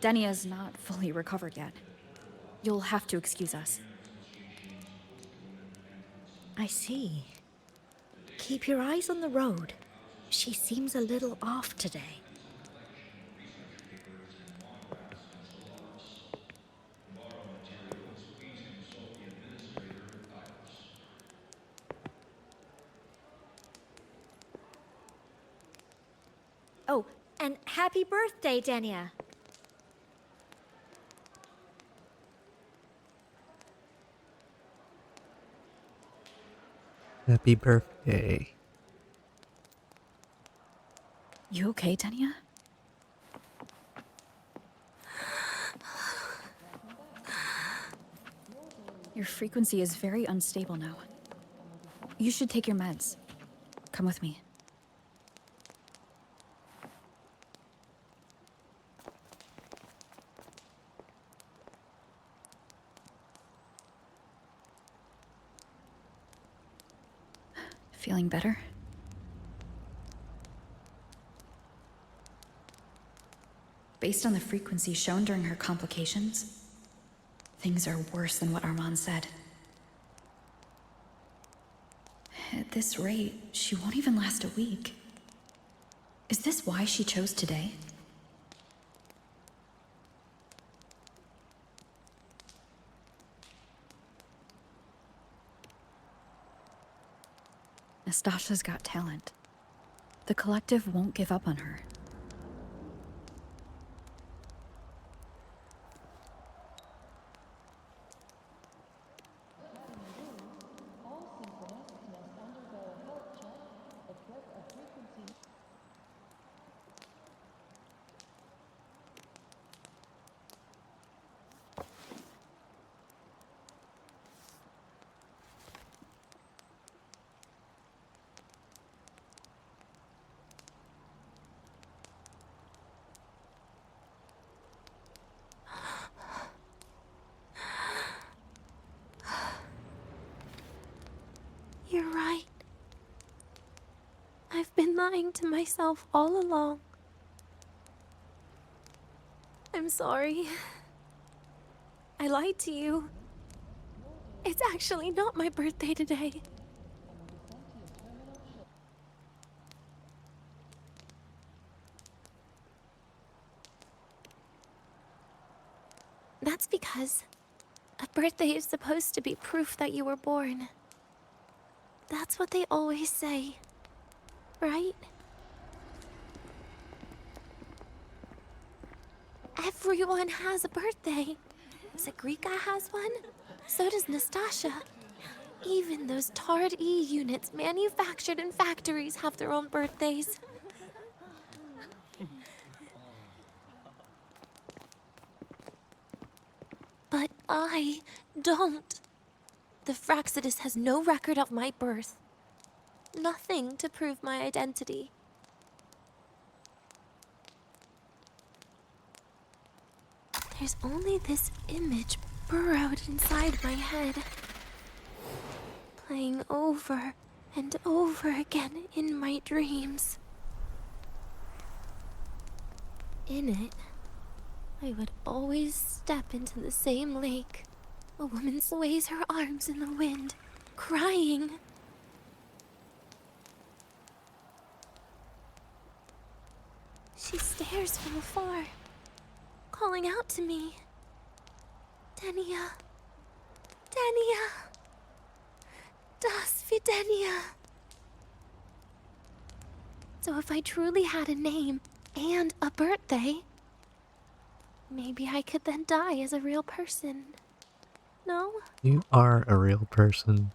Denia's not fully recovered yet. You'll have to excuse us. I see. Keep your eyes on the road. She seems a little off today. Oh, and happy birthday, Denia. Happy birthday. You okay, Denia? Your frequency is very unstable now. You should take your meds. Come with me. Feeling better? Based on the frequency shown during her complications, things are worse than what Armand said. At this rate, she won't even last a week. Is this why she chose today? Nastasha's got talent. The collective won't give up on her. You're right. I've been lying to myself all along. I'm sorry. I lied to you. It's actually not my birthday today. That's because a birthday is supposed to be proof that you were born. That's what they always say, right? Everyone has a birthday. Zagrika has one, so does Nastasha. Even those tarred E units manufactured in factories have their own birthdays. But I don't. The Fraxidus has no record of my birth. Nothing to prove my identity. There's only this image burrowed inside my head, playing over and over again in my dreams. In it, I would always step into the same lake. A woman sways her arms in the wind, crying. She stares from afar, calling out to me. Denia. Denia. Das Videnia. So if I truly had a name and a birthday, maybe I could then die as a real person. No? You are a real person.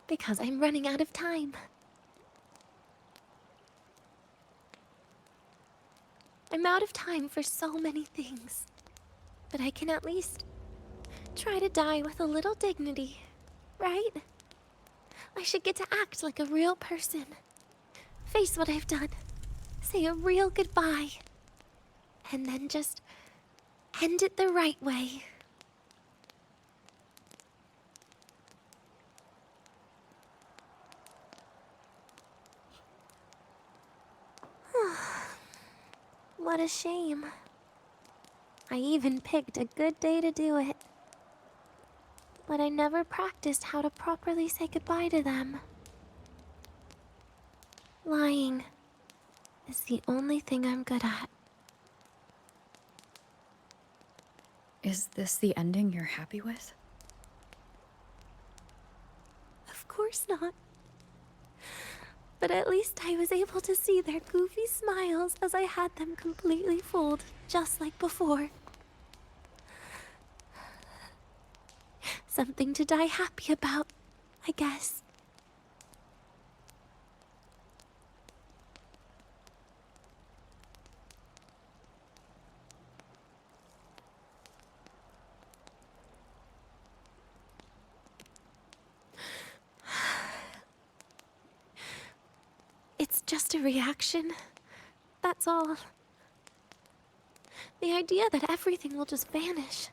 Because I'm running out of time. I'm out of time for so many things. But I can at least try to die with a little dignity, right? I should get to act like a real person. face what I've done. Say a real goodbye. And then just end it the right way. What a shame. I even picked a good day to do it. But I never practiced how to properly say goodbye to them. Lying is the only thing I'm good at. Is this the ending you're happy with? Of course not. But at least I was able to see their goofy smiles as I had them completely fooled, just like before. Something to die happy about, I guess. It's just a reaction. That's all. The idea that everything will just vanish.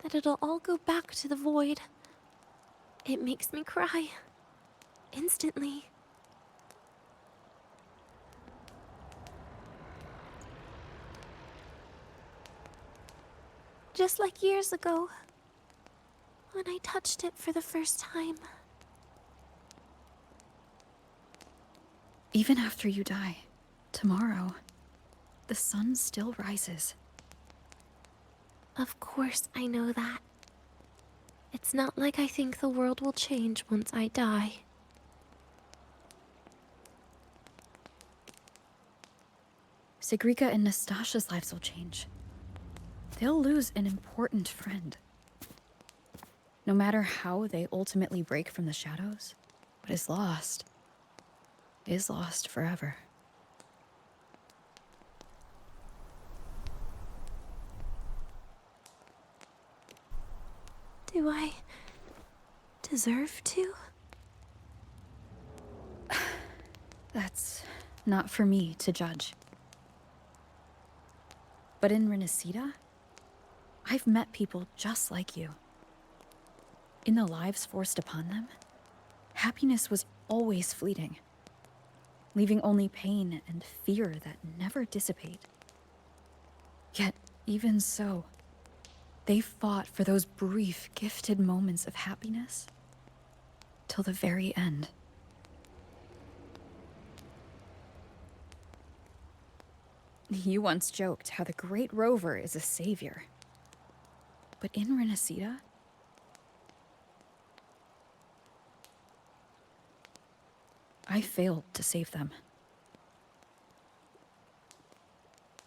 That it'll all go back to the void. It makes me cry. Instantly. Just like years ago. When I touched it for the first time. Even after you die, tomorrow, the sun still rises. Of course I know that. It's not like I think the world will change once I die. Sigrika and Nastasha's lives will change. They'll lose an important friend. No matter how they ultimately break from the shadows, what is lost forever. Do I deserve to? That's not for me to judge. But in Renacida, I've met people just like you. In the lives forced upon them, happiness was always fleeting, leaving only pain and fear that never dissipate. Yet, even so, they fought for those brief, gifted moments of happiness till the very end. You once joked how the Great Rover is a savior. But in Renacida, I failed to save them.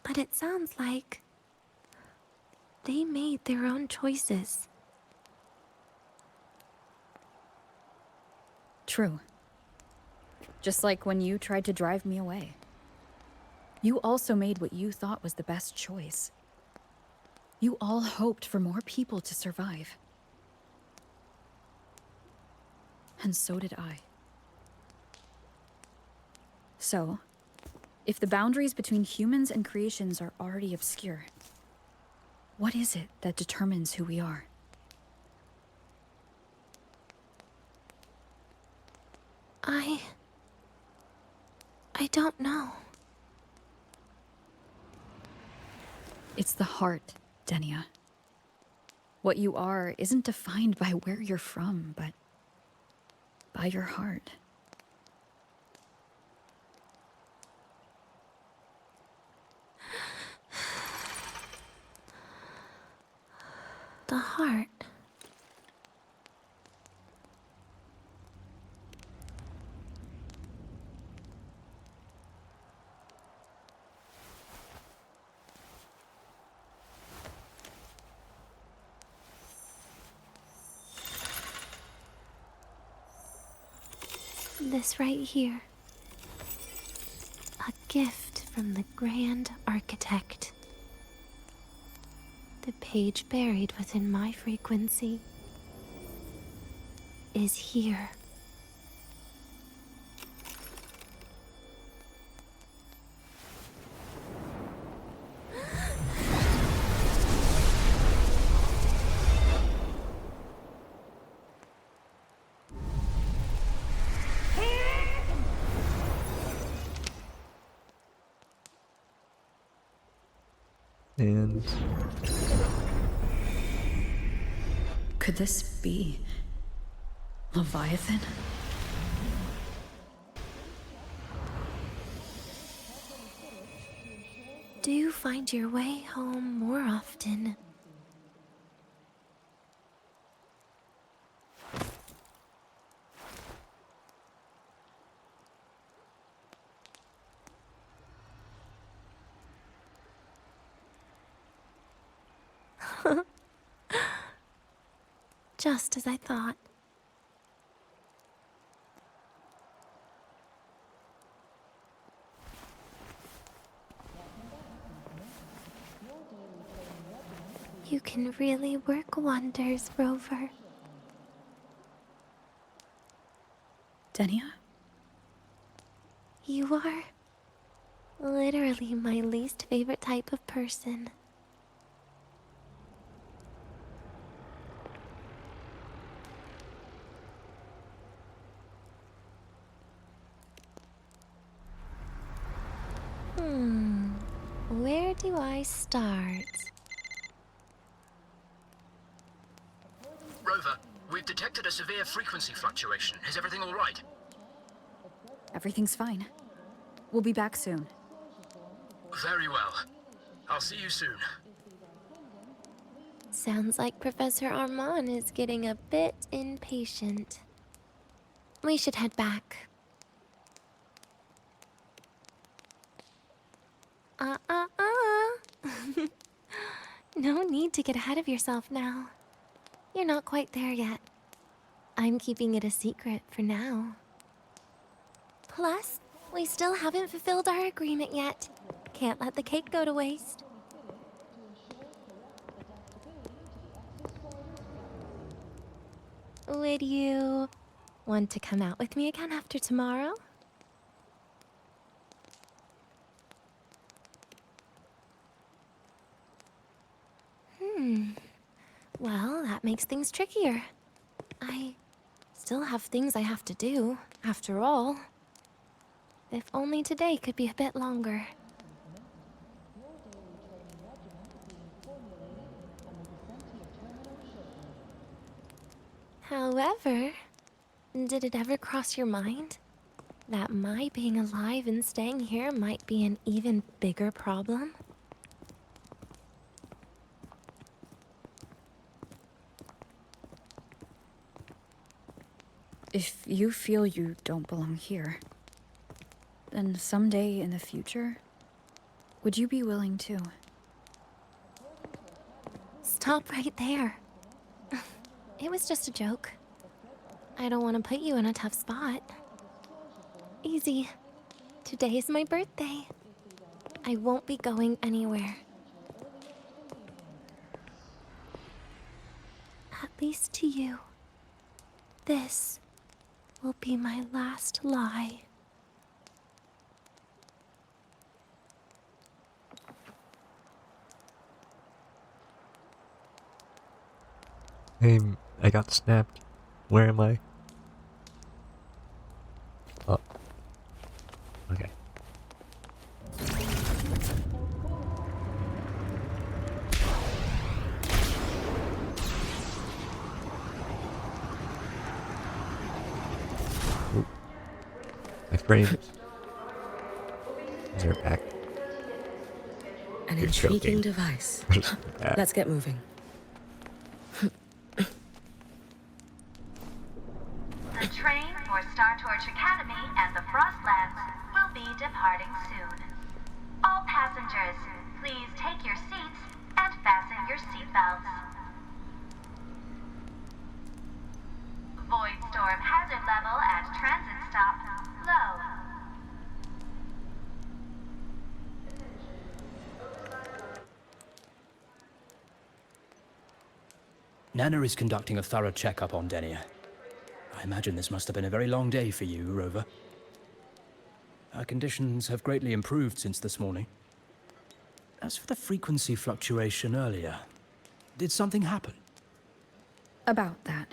But it sounds like they made their own choices. True. Just like when you tried to drive me away. You also made what you thought was the best choice. You all hoped for more people to survive. And so did I. So, if the boundaries between humans and creations are already obscure, what is it that determines who we are? I don't know. It's the heart, Denia. What you are isn't defined by where you're from, but by your heart. The heart. This right here. A gift from the Grand Architect. The page buried within my frequency is here. And Could this be Leviathan? Do you find your way home more often? Just as I thought. You can really work wonders, Rover. Denia? You are literally my least favorite type of person. Where do I start? Rover, we've detected a severe frequency fluctuation. Is everything all right? Everything's fine. We'll be back soon. Very well. I'll see you soon. Sounds like Professor Armand is getting a bit impatient. We should head back. No need to get ahead of yourself now. You're not quite there yet. I'm keeping it a secret for now. Plus, we still haven't fulfilled our agreement yet. Can't let the cake go to waste. Would you want to come out with me again after tomorrow? Well, that makes things trickier. I still have things I have to do, after all. If only today could be a bit longer. However, did it ever cross your mind that my being alive and staying here might be an even bigger problem? If you feel you don't belong here, then someday in the future, would you be willing to? Stop right there. It was just a joke. I don't want to put you in a tough spot. Easy. Today is my birthday. I won't be going anywhere. At least to you. This will be my last lie. hey, I got snapped. Where am I? Oh. Okay. Ooh. My frames. They're back. An You're intriguing joking. device. Yeah. Let's get moving. The train for Star Torch Academy and the Frostlands will be departing soon. All passengers, please take your seats and fasten your seatbelts. Void storm hazard level at transit stop low. Nana is conducting a thorough checkup on Denia. I imagine this must have been a very long day for you, Rover. Her conditions have greatly improved since this morning. As for the frequency fluctuation earlier, did something happen? About that.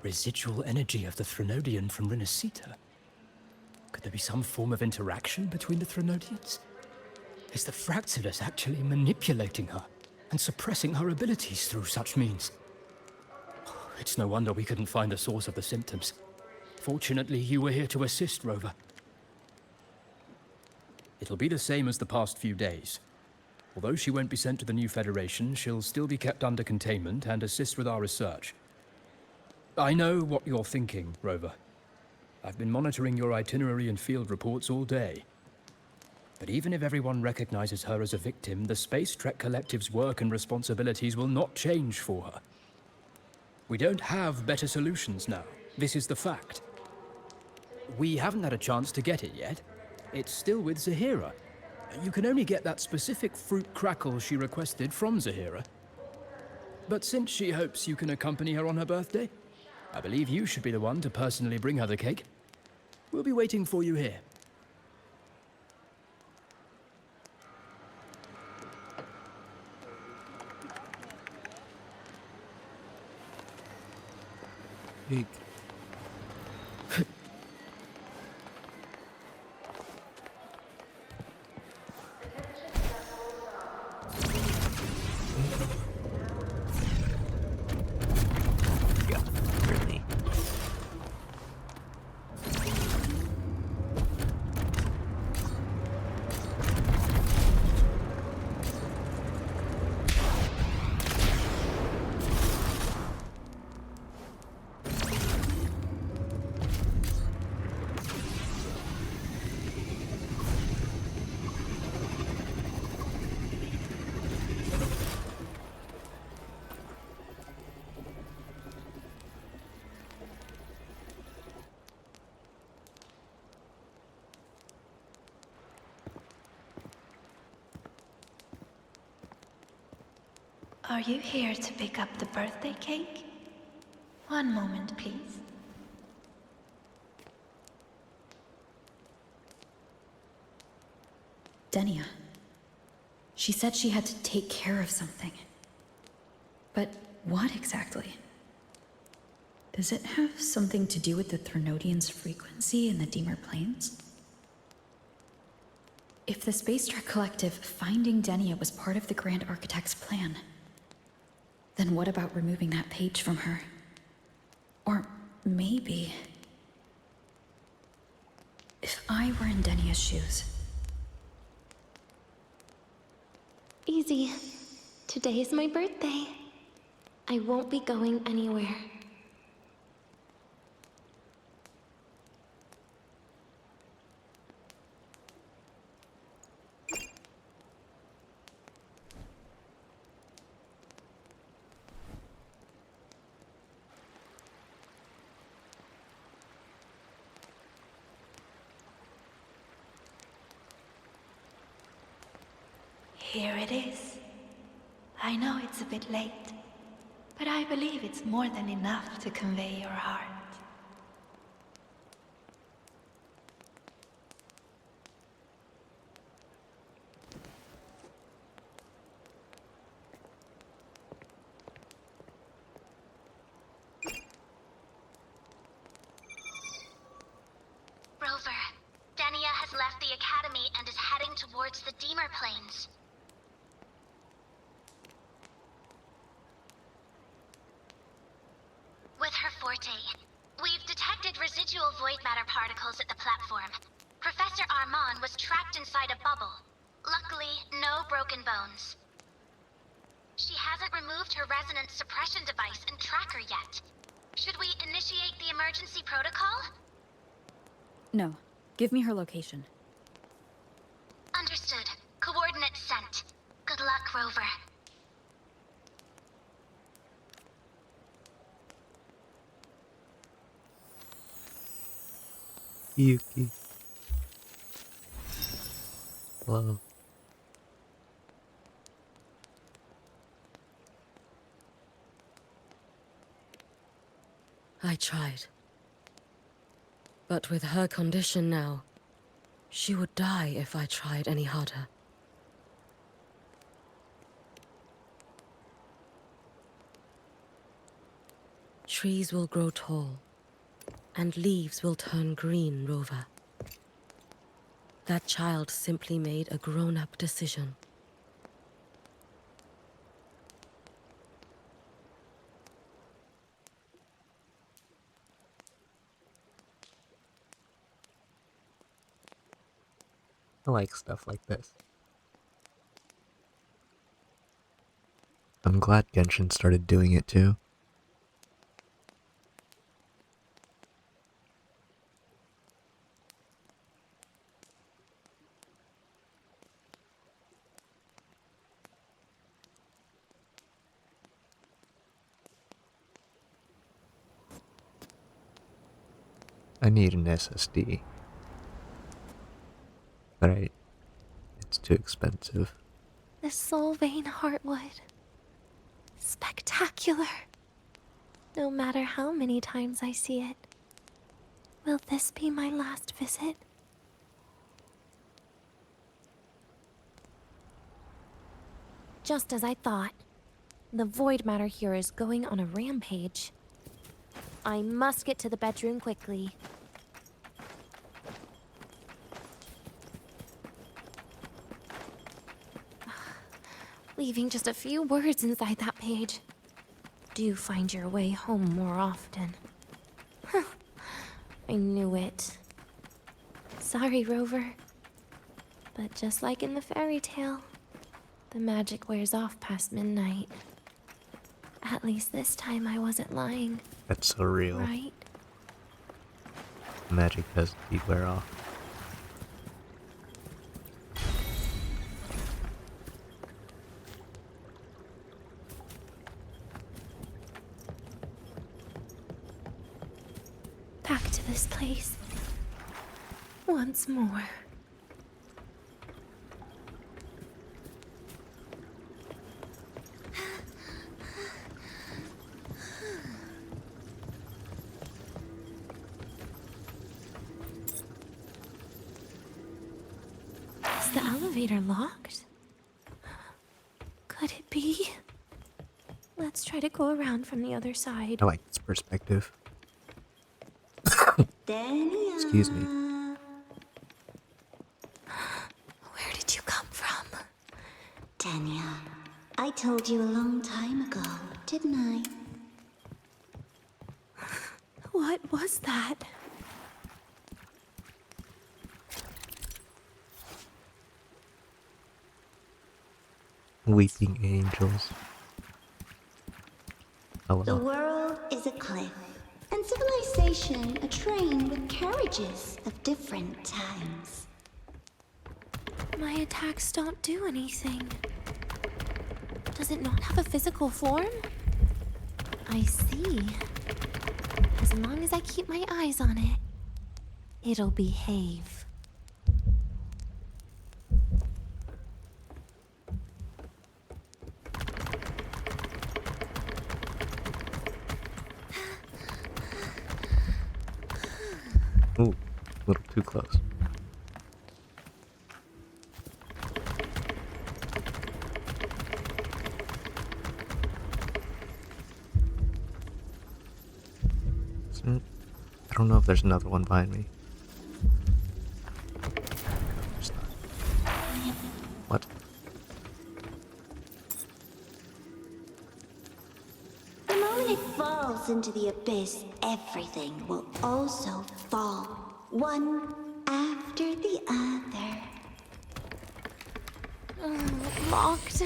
Residual energy of the Threnodian from Renacita. Could there be some form of interaction between the Threnodians? Is the Fraxidus actually manipulating her and suppressing her abilities through such means? It's no wonder we couldn't find the source of the symptoms. Fortunately, you were here to assist, Rover. It'll be the same as the past few days. Although she won't be sent to the new Federation, she'll still be kept under containment and assist with our research. I know what you're thinking, Rover. I've been monitoring your itinerary and field reports all day. But even if everyone recognizes her as a victim, the Space Trek Collective's work and responsibilities will not change for her. We don't have better solutions now. This is the fact. We haven't had a chance to get it yet. It's still with Zahira. You can only get that specific fruit crackle she requested from Zahira. But since she hopes you can accompany her on her birthday, I believe you should be the one to personally bring her the cake. We'll be waiting for you here. Eek. Yeah, really. Are you here to pick up the birthday cake? One moment, please. Denia. She said she had to take care of something. But what exactly? Does it have something to do with the Threnodian's frequency in the Deemer Plains? If the Space Trek Collective finding Denia was part of the Grand Architect's plan, then what about removing that page from her? Or maybe... if I were in Denia's shoes... Easy. Today is my birthday. I won't be going anywhere. Here it is. I know it's a bit late, but I believe it's more than enough to convey your heart. Rover, Denia has left the Academy and is heading towards the Deemer Plains. With her forte, we've detected residual void matter particles at the platform. Professor Armand was trapped inside a bubble. Luckily, no broken bones. She hasn't removed her resonance suppression device and tracker yet. Should we initiate the emergency protocol? No. Give me her location. Understood. Coordinates sent. Good luck, Rover. Yuki. Hello. I tried. But with her condition now, she would die if I tried any harder. Trees will grow tall, and leaves will turn green, Rover. That child simply made a grown-up decision. I like stuff like this. I'm glad Genshin started doing it too. I need an SSD. But it's too expensive. The soul vein heartwood. Spectacular. No matter how many times I see it. Will this be my last visit? Just as I thought. The void matter here is going on a rampage. I must get to the bedroom quickly. Leaving just a few words inside that page. Do find your way home more often. Huh. I knew it. Sorry, Rover. But just like in the fairy tale, the magic wears off past midnight. At least this time I wasn't lying. That's so real. Right? Magic does indeed wear off. Back to this place. Once more. Is the elevator locked? Could it be? Let's try to go around from the other side. I like this perspective. Excuse me. Where did you come from? Tanya, I told you a long time ago, didn't I? What was that? Weeping angels. Oh The well. world is a cliff, and civilization a train with carriages of different times. My attacks don't do anything. Does it not have a physical form? I see. As long as I keep my eyes on it, it'll behave. Ooh, a little too close. I don't know if there's another one behind me. There's not. What? The moment it falls into the abyss, everything will also fall, one after the other. Locked.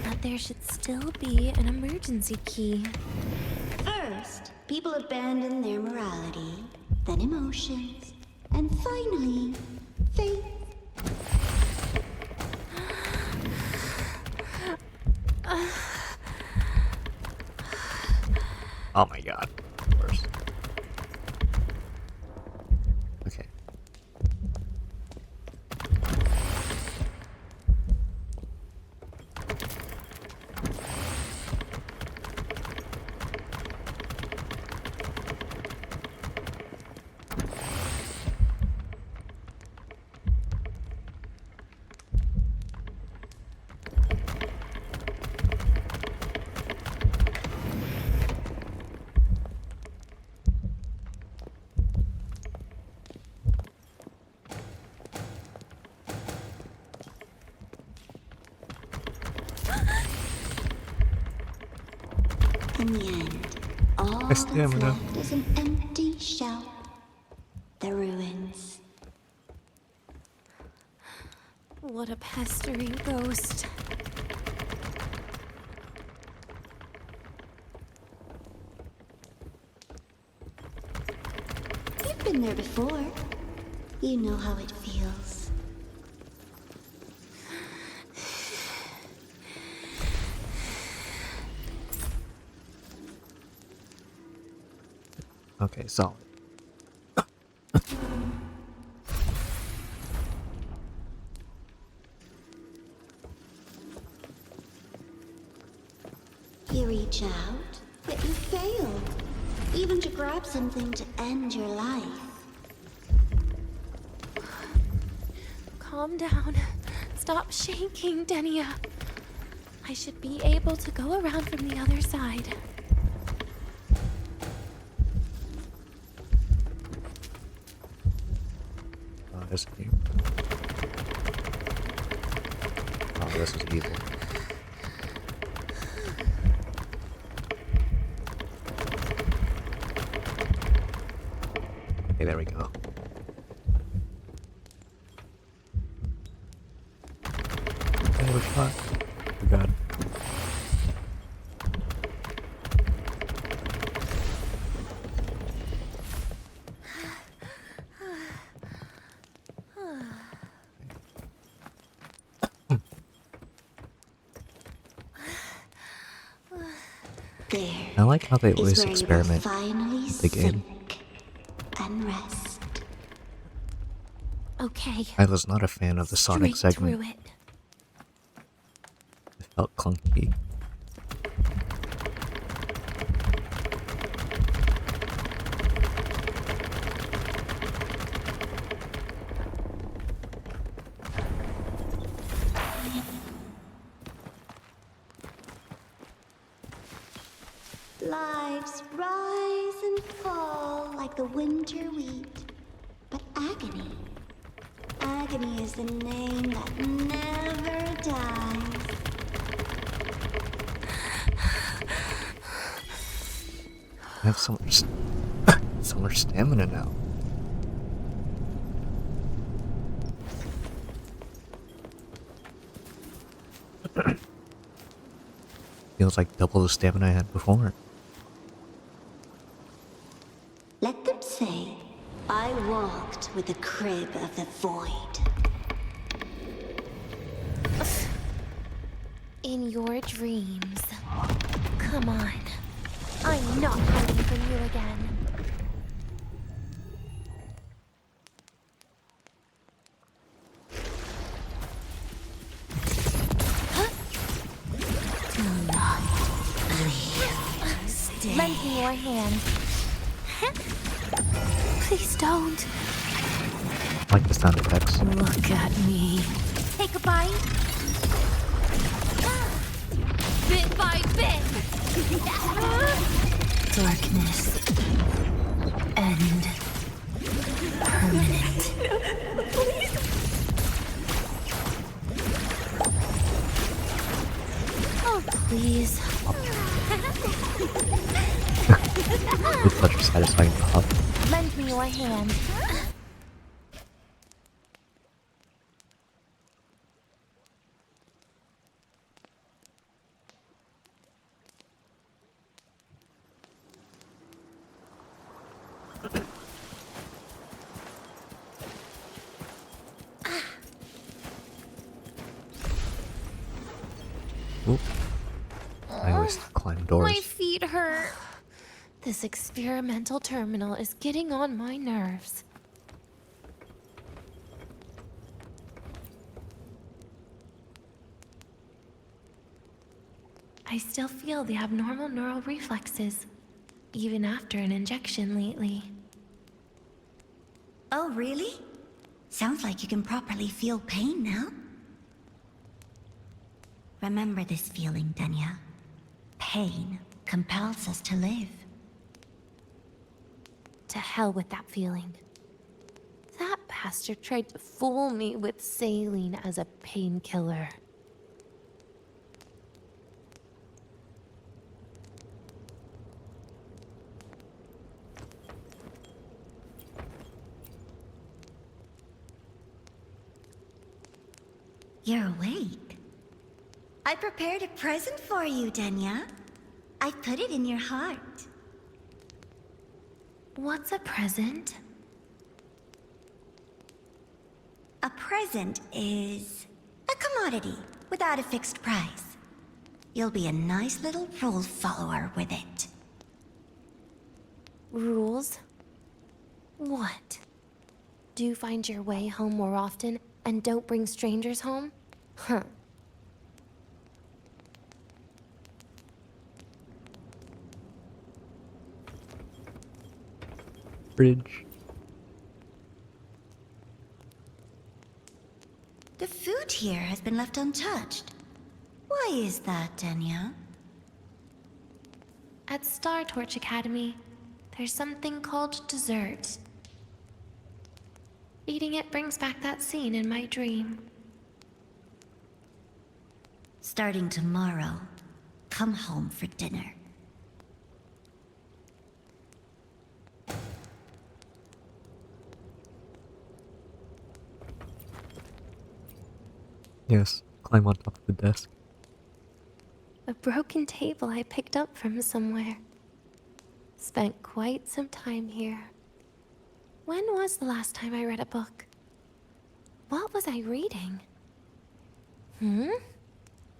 But there should still be an emergency key. First, people abandon their morality, then emotions, and finally, faith. Oh my god. Of course. Okay. in the end, all My that's stamina. left is an empty shell. The ruins. What a pestering ghost. You've been there before. You know how it feels. Okay, solid. You reach out, but you fail. Even to grab something to end your life. Calm down. Stop shaking, Denia. I should be able to go around from the other side. Oh, this is here. Oh, this is evil. Okay, there we go. Oh, shot. Oh god. There I like how they is always where you will experiment finally with the game. sink and rest. Okay. I was not a fan of the Sonic Straight segment. through it. It felt clunky. Lives rise and fall like the winter wheat. But agony. Agony is the name that never dies. I have so much, so much stamina now. Feels like double the stamina I had before. Let them say, I walked with the crib of the void. In your dreams. Come on. I'm not hiding from you again. Lend me your hand. Please don't. I like the sound effects. Look at me. Take a bite. Bit by bit. Darkness. End. Permanent. Oh, please. With such a satisfying pop. Lend me your hand. Oop. I always climb My doors. feet hurt. This experimental terminal is getting on my nerves. I still feel the abnormal neural reflexes, even after an injection lately. Oh, really? Sounds like you can properly feel pain now. Remember this feeling, Denya. Pain compels us to live. To hell with that feeling. That bastard tried to fool me with saline as a painkiller. You're awake. I prepared a present for you, Denya. I put it in your heart. What's a present? A present is a commodity without a fixed price. You'll be a nice little rule follower with it. Rules? What? Do you find your way home more often and don't bring strangers home? Huh. Fridge. The food here has been left untouched. Why is that, Denya? At Star Torch Academy, there's something called dessert. Eating it brings back that scene in my dream. Starting tomorrow, come home for dinner. Yes, climb on top of the desk. A broken table I picked up from somewhere. Spent quite some time here. When was the last time I read a book? What was I reading?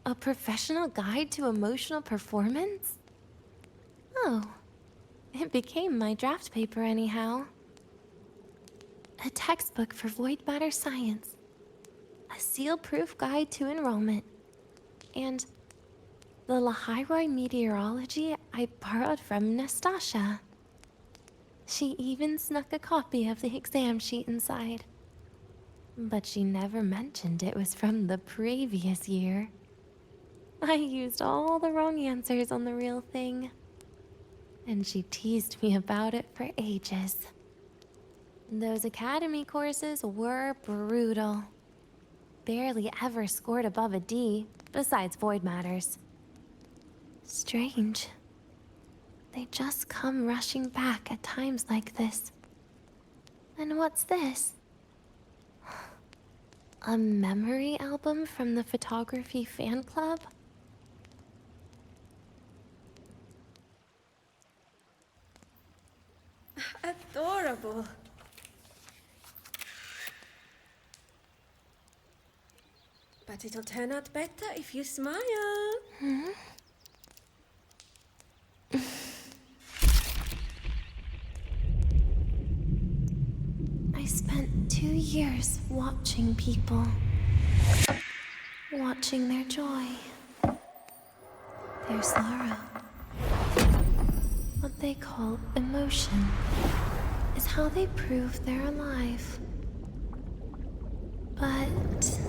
A professional guide to emotional performance? Oh, it became my draft paper anyhow. A textbook for void matter science. A seal-proof guide to enrollment. And the Lahai-Roi meteorology I borrowed from Nastasha. She even snuck a copy of the exam sheet inside. But she never mentioned it was from the previous year. I used all the wrong answers on the real thing. And she teased me about it for ages. Those academy courses were brutal. Barely ever scored above a D, besides void matters. Strange. They just come rushing back at times like this. And what's this? A memory album from the photography fan club? Adorable. But it'll turn out better if you smile. I spent 2 years watching people. Watching their joy. Their sorrow. What they call emotion is how they prove they're alive. But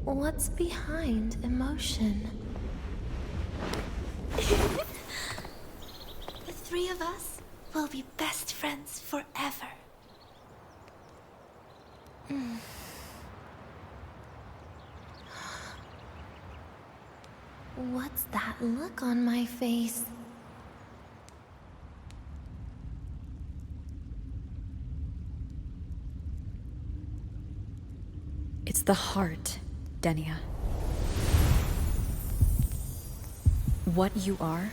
what's behind emotion? The three of us will be best friends forever. What's that look on my face? It's the heart, Denya. What you are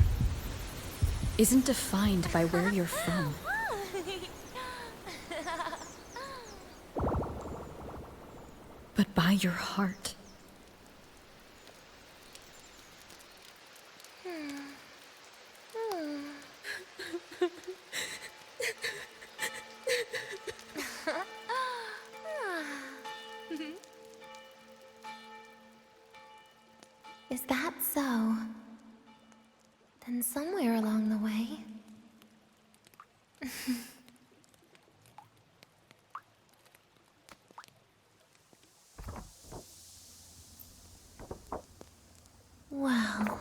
isn't defined by where you're from. But by your heart. Is that so? Then somewhere along the way... Well...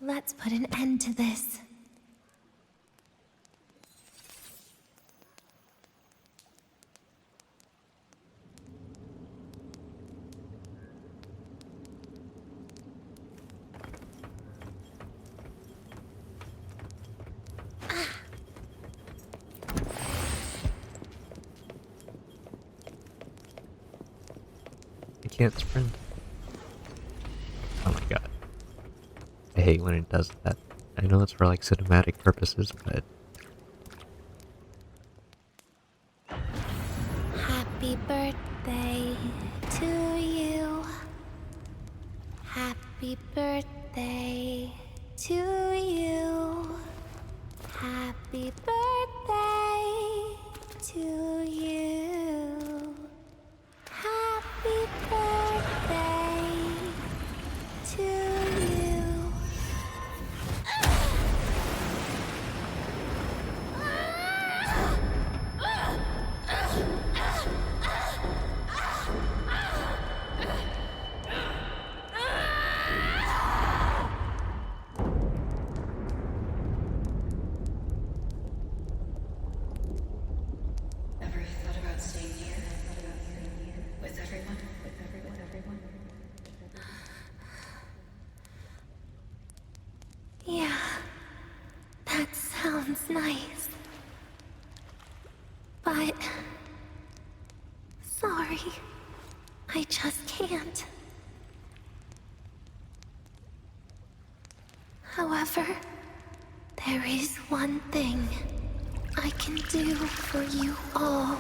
Let's put an end to this. can't sprint. Oh my god. I hate when it does that. I know it's for like cinematic purposes, but... Happy birthday to you. Happy birthday to you. Happy birthday to you. Happy birthday to you. Ever thought about staying here? With everyone? Yeah, that sounds nice. But... sorry, I just can't. However, there is one thing I can do for you all.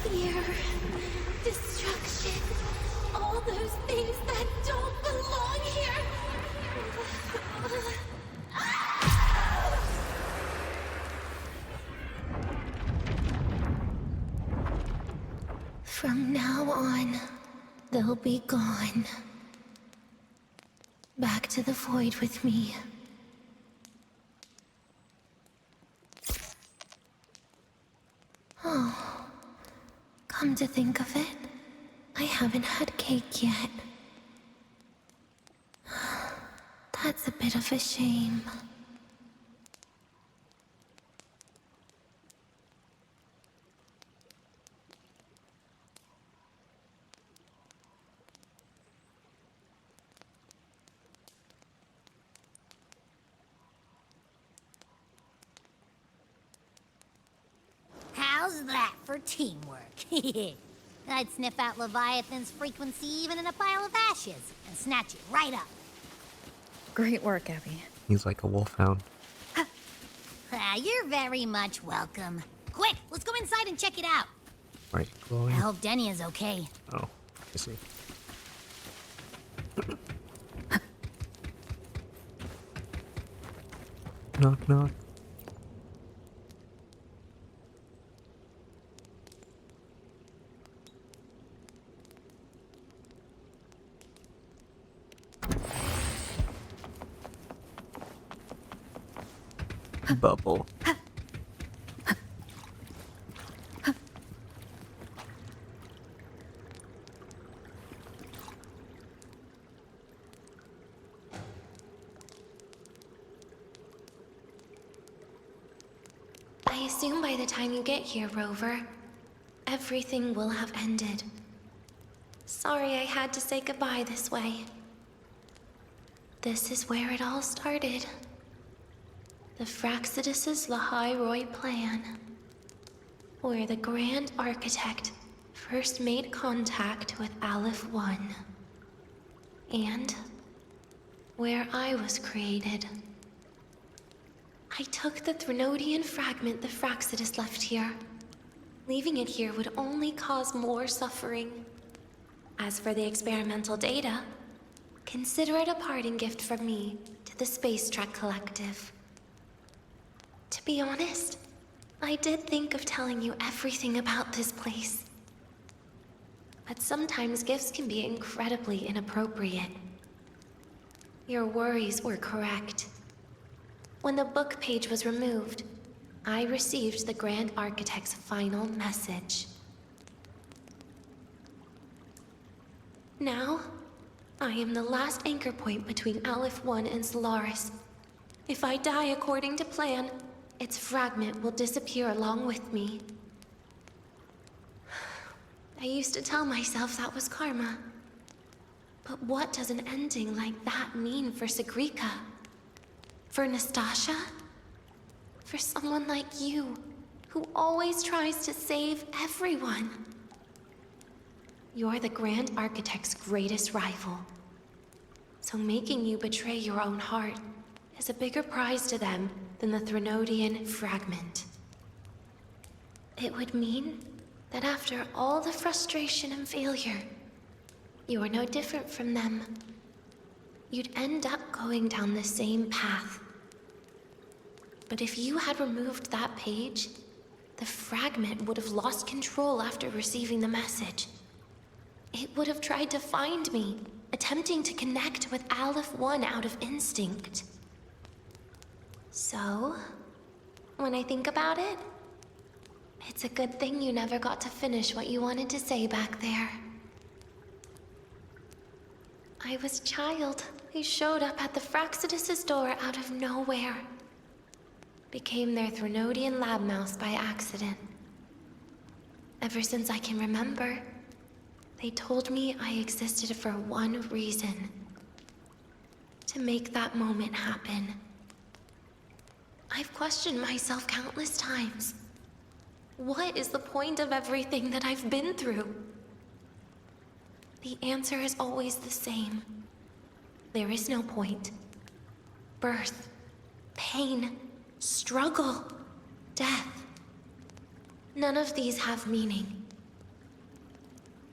Fear, destruction, all those things that don't belong here. From now on, they'll be gone. Back to the void with me. Oh, come to think of it, I haven't had cake yet. That's a bit of a shame. How's that for teamwork? I'd sniff out Leviathan's frequency even in a pile of ashes and snatch it right up. Great work, Abby. He's like a wolfhound. You're very much welcome. Quick, let's go inside and check it out. Are you I glowing? hope Denny is okay. Oh, I see. Knock, knock. Bubble. I assume by the time you get here, Rover, everything will have ended. Sorry I had to say goodbye this way. This is where it all started. The Fraxidus' Lahai-Roi plan. Where the Grand Architect first made contact with Aleph-1. And where I was created. I took the Threnodian fragment the Fraxidus left here. Leaving it here would only cause more suffering. As for the experimental data, consider it a parting gift from me to the Space Trek Collective. To be honest, I did think of telling you everything about this place. But sometimes gifts can be incredibly inappropriate. Your worries were correct. When the book page was removed, I received the Grand Architect's final message. Now, I am the last anchor point between Aleph-1 and Solaris. If I die according to plan, its fragment will disappear along with me. I used to tell myself that was karma. But what does an ending like that mean for Sigrika? For Nastasha? For someone like you, who always tries to save everyone. You're the Grand Architect's greatest rival. So making you betray your own heart is a bigger prize to them than the Threnodian fragment. It would mean that after all the frustration and failure, you are no different from them. You'd end up going down the same path. But if you had removed that page, the fragment would have lost control after receiving the message. It would have tried to find me, attempting to connect with Aleph 1 out of instinct. So, when I think about it, it's a good thing you never got to finish what you wanted to say back there. I was a child who showed up at the Fraxidus' door out of nowhere. Became their Threnodian lab mouse by accident. Ever since I can remember, they told me I existed for one reason. To make that moment happen. I've questioned myself countless times. What is the point of everything that I've been through? The answer is always the same. There is no point. Birth, pain, struggle, death. None of these have meaning.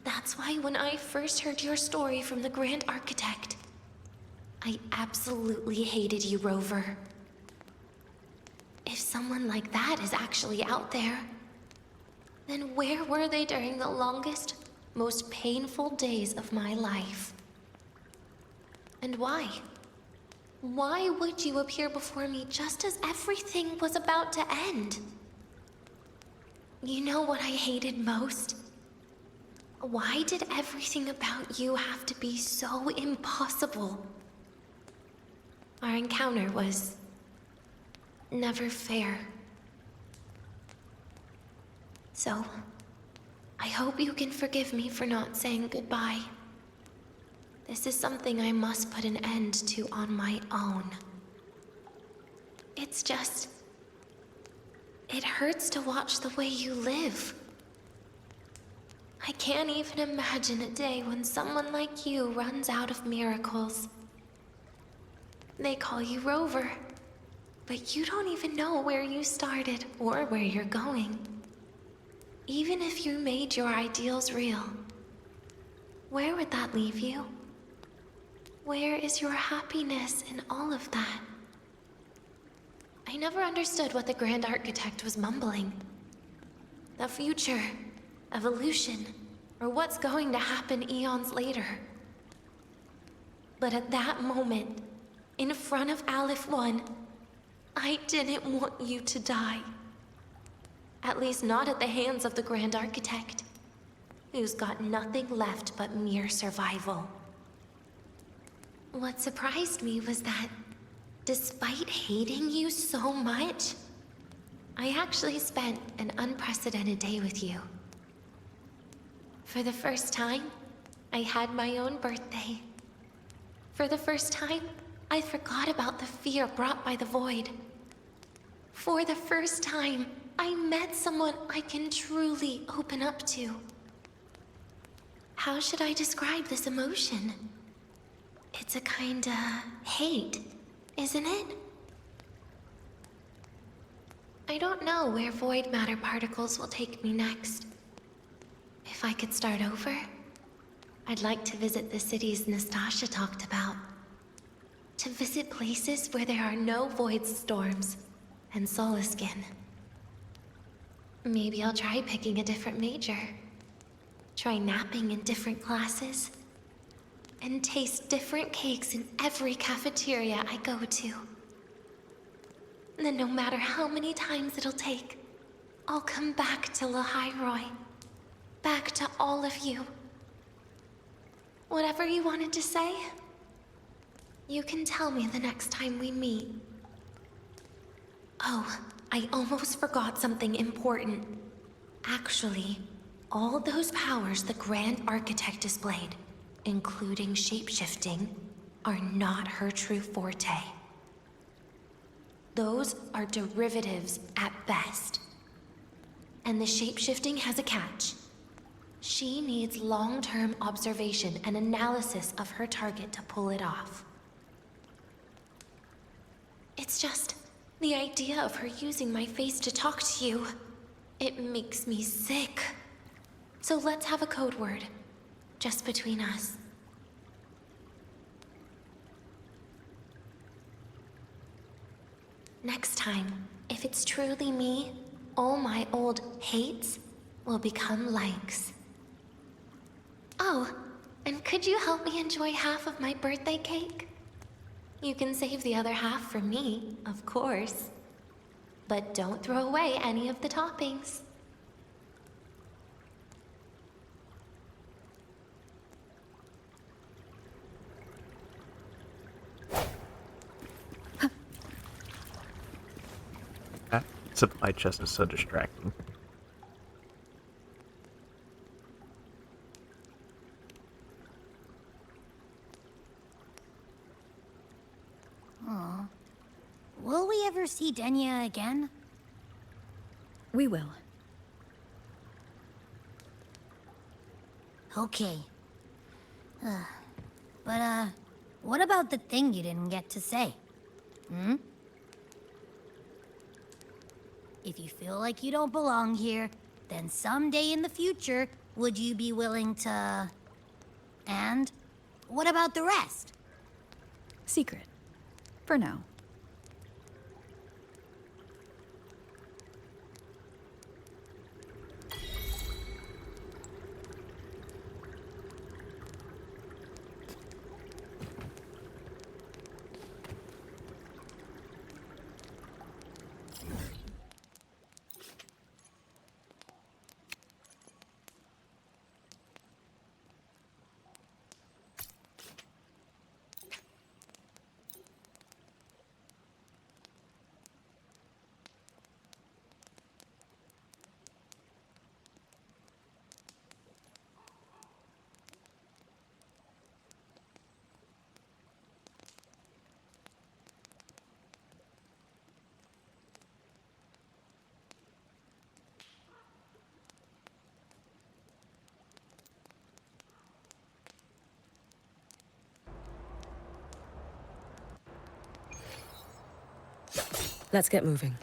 That's why when I first heard your story from the Grand Architect, I absolutely hated you, Rover. If someone like that is actually out there, then where were they during the longest, most painful days of my life? And why? Why would you appear before me just as everything was about to end? You know what I hated most? Why did everything about you have to be so impossible? Our encounter was never fair. So, I hope you can forgive me for not saying goodbye. This is something I must put an end to on my own. It's just... it hurts to watch the way you live. I can't even imagine a day when someone like you runs out of miracles. They call you Rover, but you don't even know where you started or where you're going. Even if you made your ideals real, where would that leave you? Where is your happiness in all of that? I never understood what the Grand Architect was mumbling. The future, evolution, or what's going to happen eons later. But at that moment, in front of Aleph 1, I didn't want you to die. At least not at the hands of the Grand Architect, who's got nothing left but mere survival. What surprised me was that, despite hating you so much, I actually spent an unprecedented day with you. For the first time, I had my own birthday. For the first time, I forgot about the fear brought by the void. For the first time, I met someone I can truly open up to. How should I describe this emotion? It's a kinda hate, isn't it? I don't know where void matter particles will take me next. If I could start over, I'd like to visit the cities Nastasha talked about. To visit places where there are no void storms and Solaskin. Maybe I'll try picking a different major. Try napping in different classes. And taste different cakes in every cafeteria I go to. Then no matter how many times it'll take, I'll come back to Lahai-Roi. Back to all of you. Whatever you wanted to say, you can tell me the next time we meet. Oh, I almost forgot something important. Actually, all those powers the Grand Architect displayed, including shapeshifting, are not her true forte. Those are derivatives at best. And the shape-shifting has a catch. She needs long-term observation and analysis of her target to pull it off. It's just the idea of her using my face to talk to you. It makes me sick. So let's have a code word, just between us. Next time, if it's truly me, all my old hates will become likes. Oh, and could you help me enjoy half of my birthday cake? You can save the other half for me, of course. But don't throw away any of the toppings. That supply chest is so distracting. Aw. Will we ever see Denya again? We will. Okay. But, what about the thing you didn't get to say? Hmm? If you feel like you don't belong here, then someday in the future, would you be willing to... And what about the rest? Secret. For now. Let's get moving.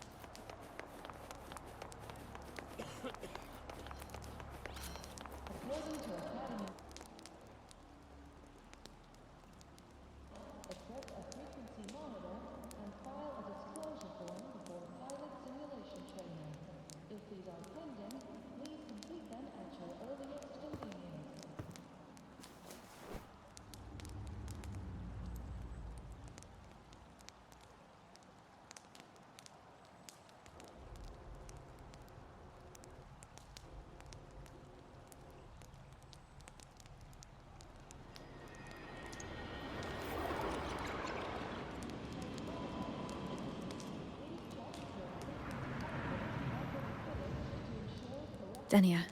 Denia,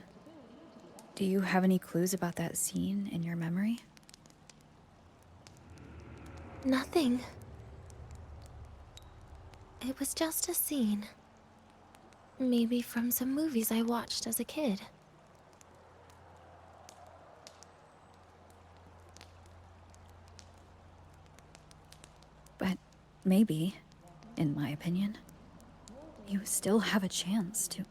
do you have any clues about that scene in your memory? Nothing. It was just a scene. Maybe from some movies I watched as a kid. But maybe, in my opinion, you still have a chance to...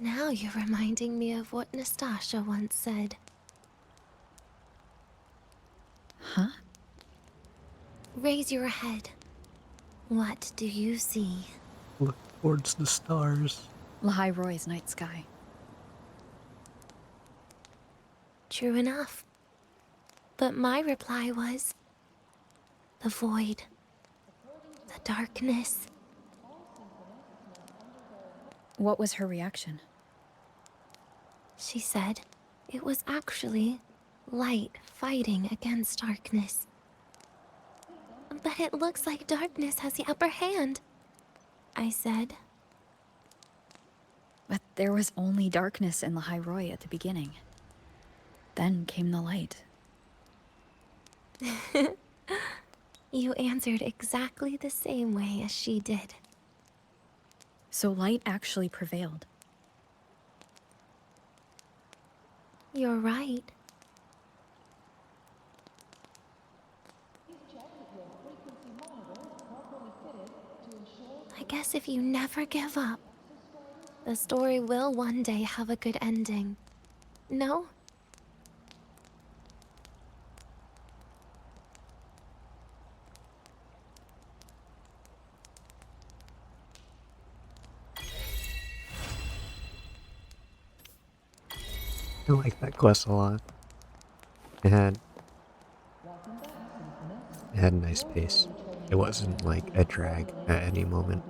Now you're reminding me of what Nastasha once said. Huh? Raise your head. What do you see? Look towards the stars. Lahai-Roi's night sky. True enough. But my reply was... the void. The darkness. What was her reaction? She said it was actually light fighting against darkness. But it looks like darkness has the upper hand, I said. But there was only darkness in Lahai-Roi at the beginning. Then came the light. You answered exactly the same way as she did. So light actually prevailed. You're right. I guess if you never give up, the story will one day have a good ending. No? I like that quest a lot. It had a nice pace. It wasn't like a drag at any moment.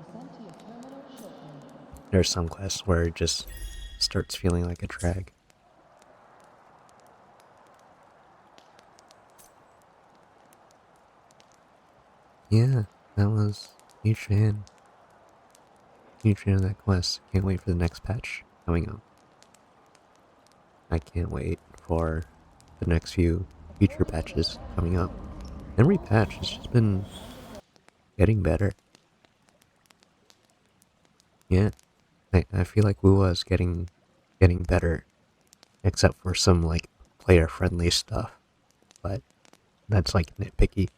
There's some quests where it just starts feeling like a drag. Yeah, that was huge fan. Huge fan of that quest. Can't wait for the next patch coming up. I can't wait for the next few future patches coming up. Every patch has just been getting better. Yeah, I feel like WUA is getting better, except for some like player friendly stuff, but that's like nitpicky.